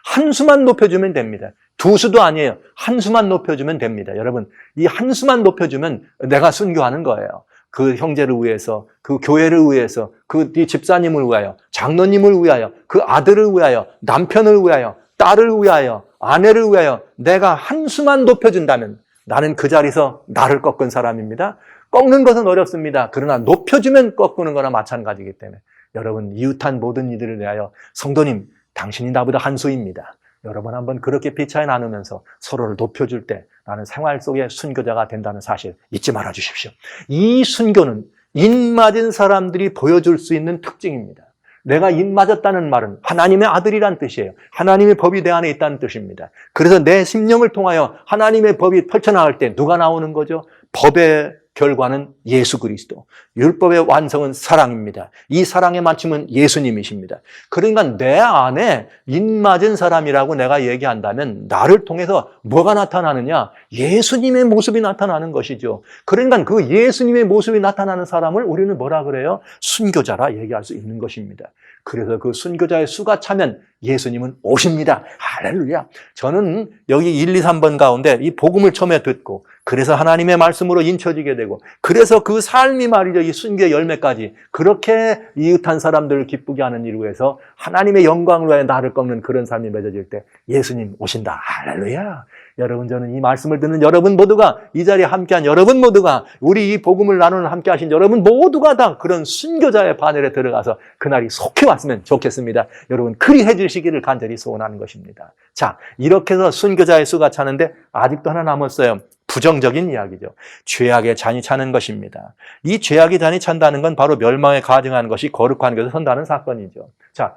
한 수만 높여주면 됩니다. 두 수도 아니에요. 한 수만 높여주면 됩니다. 여러분, 이 한 수만 높여주면 내가 순교하는 거예요. 그 형제를 위해서, 그 교회를 위해서, 그 집사님을 위하여, 장로님을 위하여, 그 아들을 위하여, 남편을 위하여, 딸을 위하여, 아내를 위하여 내가 한 수만 높여준다면 나는 그 자리에서 나를 꺾은 사람입니다. 꺾는 것은 어렵습니다. 그러나 높여주면 꺾는 거나 마찬가지이기 때문에 여러분, 이웃한 모든 이들을 위하여 성도님, 당신이 나보다 한 수입니다. 여러분 한번 그렇게 피차에 나누면서 서로를 높여줄 때 나는 생활 속의 순교자가 된다는 사실 잊지 말아 주십시오. 이 순교는 입맞은 사람들이 보여줄 수 있는 특징입니다. 내가 입맞았다는 말은 하나님의 아들이란 뜻이에요. 하나님의 법이 내 안에 있다는 뜻입니다. 그래서 내 심령을 통하여 하나님의 법이 펼쳐나갈 때 누가 나오는 거죠? 법의 결과는 예수 그리스도. 율법의 완성은 사랑입니다. 이 사랑의 맞춤은 예수님이십니다. 그러니까 내 안에 입맞은 사람이라고 내가 얘기한다면 나를 통해서 뭐가 나타나느냐? 예수님의 모습이 나타나는 것이죠. 그러니까 그 예수님의 모습이 나타나는 사람을 우리는 뭐라 그래요? 순교자라 얘기할 수 있는 것입니다. 그래서 그 순교자의 수가 차면 예수님은 오십니다. 할렐루야. 저는 여기 1, 2, 3번 가운데 이 복음을 처음에 듣고 그래서 하나님의 말씀으로 인쳐지게 되고 그래서 그 삶이 말이죠. 이 순교의 열매까지 그렇게 이웃한 사람들을 기쁘게 하는 일을 위해서 하나님의 영광을 위해 나를 꺾는 그런 삶이 맺어질 때 예수님 오신다. 할렐루야. 여러분, 저는 이 말씀을 듣는 여러분 모두가, 이 자리에 함께한 여러분 모두가, 우리 이 복음을 나누는 함께하신 여러분 모두가 다 그런 순교자의 바늘에 들어가서 그날이 속히 왔으면 좋겠습니다. 여러분 그리 해주시기를 간절히 소원하는 것입니다. 자, 이렇게 해서 순교자의 수가 차는데 아직도 하나 남았어요. 부정적인 이야기죠. 죄악의 잔이 차는 것입니다. 이 죄악의 잔이 찬다는 건 바로 멸망에 가증하는 것이 거룩한 것에 선다는 사건이죠. 자,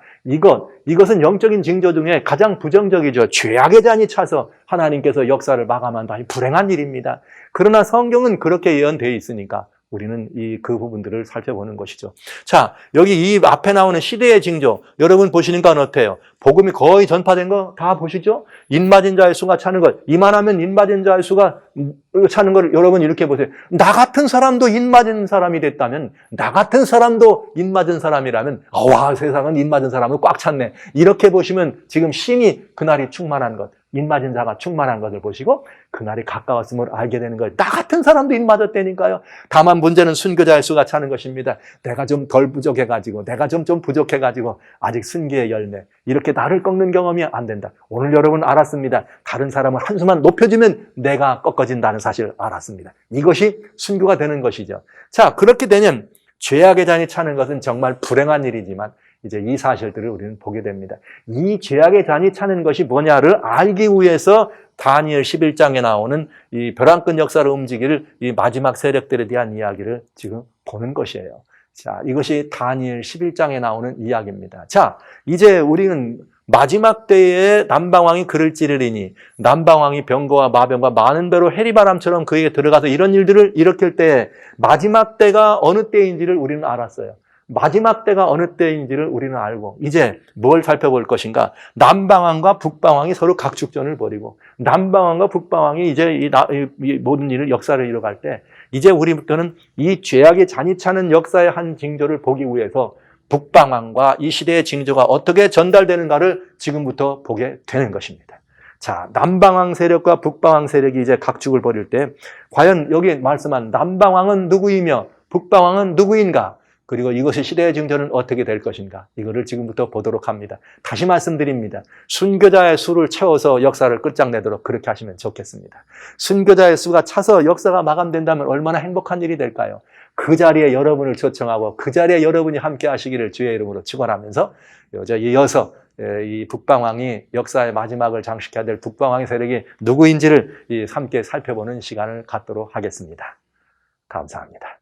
이것은 영적인 징조 중에 가장 부정적이죠. 죄악의 잔이 차서 하나님께서 역사를 마감한다. 불행한 일입니다. 그러나 성경은 그렇게 예언되어 있으니까 우리는 그 부분들을 살펴보는 것이죠. 자, 여기 이 앞에 나오는 시대의 징조, 여러분 보시니까 어때요? 복음이 거의 전파된 거 다 보시죠? 입맞은 자의 수가 차는 것, 이만하면 입맞은 자의 수가 차는 걸 여러분 이렇게 보세요. 나 같은 사람도 입맞은 사람이 됐다면, 나 같은 사람도 입맞은 사람이라면, 와, 세상은 입맞은 사람으로 꽉 찼네. 이렇게 보시면 지금 신이 그날이 충만한 것. 입맞은 자가 충만한 것을 보시고 그날이 가까웠음을 알게 되는 거예요. 나 같은 사람도 입맞았다니까요. 다만 문제는 순교자의 수가 차는 것입니다. 내가 좀 덜 부족해가지고, 내가 좀 부족해가지고 아직 순교의 열매, 이렇게 나를 꺾는 경험이 안 된다. 오늘 여러분 알았습니다. 다른 사람을 한 수만 높여주면 내가 꺾어진다는 사실을 알았습니다. 이것이 순교가 되는 것이죠. 자, 그렇게 되면 죄악의 잔이 차는 것은 정말 불행한 일이지만 이제 이 사실들을 우리는 보게 됩니다. 이 죄악의 잔이 차는 것이 뭐냐를 알기 위해서 다니엘 11장에 나오는 이 벼랑끝 역사를 움직일 이 마지막 세력들에 대한 이야기를 지금 보는 것이에요. 자, 이것이 다니엘 11장에 나오는 이야기입니다. 자, 이제 우리는 마지막 때에 남방왕이 그를 찌르리니 남방왕이 병거와 마병과 많은 배로 해리바람처럼 그에게 들어가서 이런 일들을 일으킬 때 마지막 때가 어느 때인지를 우리는 알았어요. 마지막 때가 어느 때인지를 우리는 알고 이제 뭘 살펴볼 것인가? 남방왕과 북방왕이 서로 각축전을 벌이고 남방왕과 북방왕이 이제 이 모든 일을 역사를 이뤄갈 때 이제 우리부터는 이 죄악의 잔이 차는 역사의 한 징조를 보기 위해서 북방왕과 이 시대의 징조가 어떻게 전달되는가를 지금부터 보게 되는 것입니다. 자, 남방왕 세력과 북방왕 세력이 이제 각축을 벌일 때 과연 여기 말씀한 남방왕은 누구이며 북방왕은 누구인가? 그리고 이것의 시대의 징조는 어떻게 될 것인가? 이거를 지금부터 보도록 합니다. 다시 말씀드립니다. 순교자의 수를 채워서 역사를 끝장내도록 그렇게 하시면 좋겠습니다. 순교자의 수가 차서 역사가 마감된다면 얼마나 행복한 일이 될까요? 그 자리에 여러분을 초청하고 그 자리에 여러분이 함께 하시기를 주의 이름으로 축원하면서 이어서 이 북방왕이 역사의 마지막을 장식해야 될 북방왕의 세력이 누구인지를 함께 살펴보는 시간을 갖도록 하겠습니다. 감사합니다.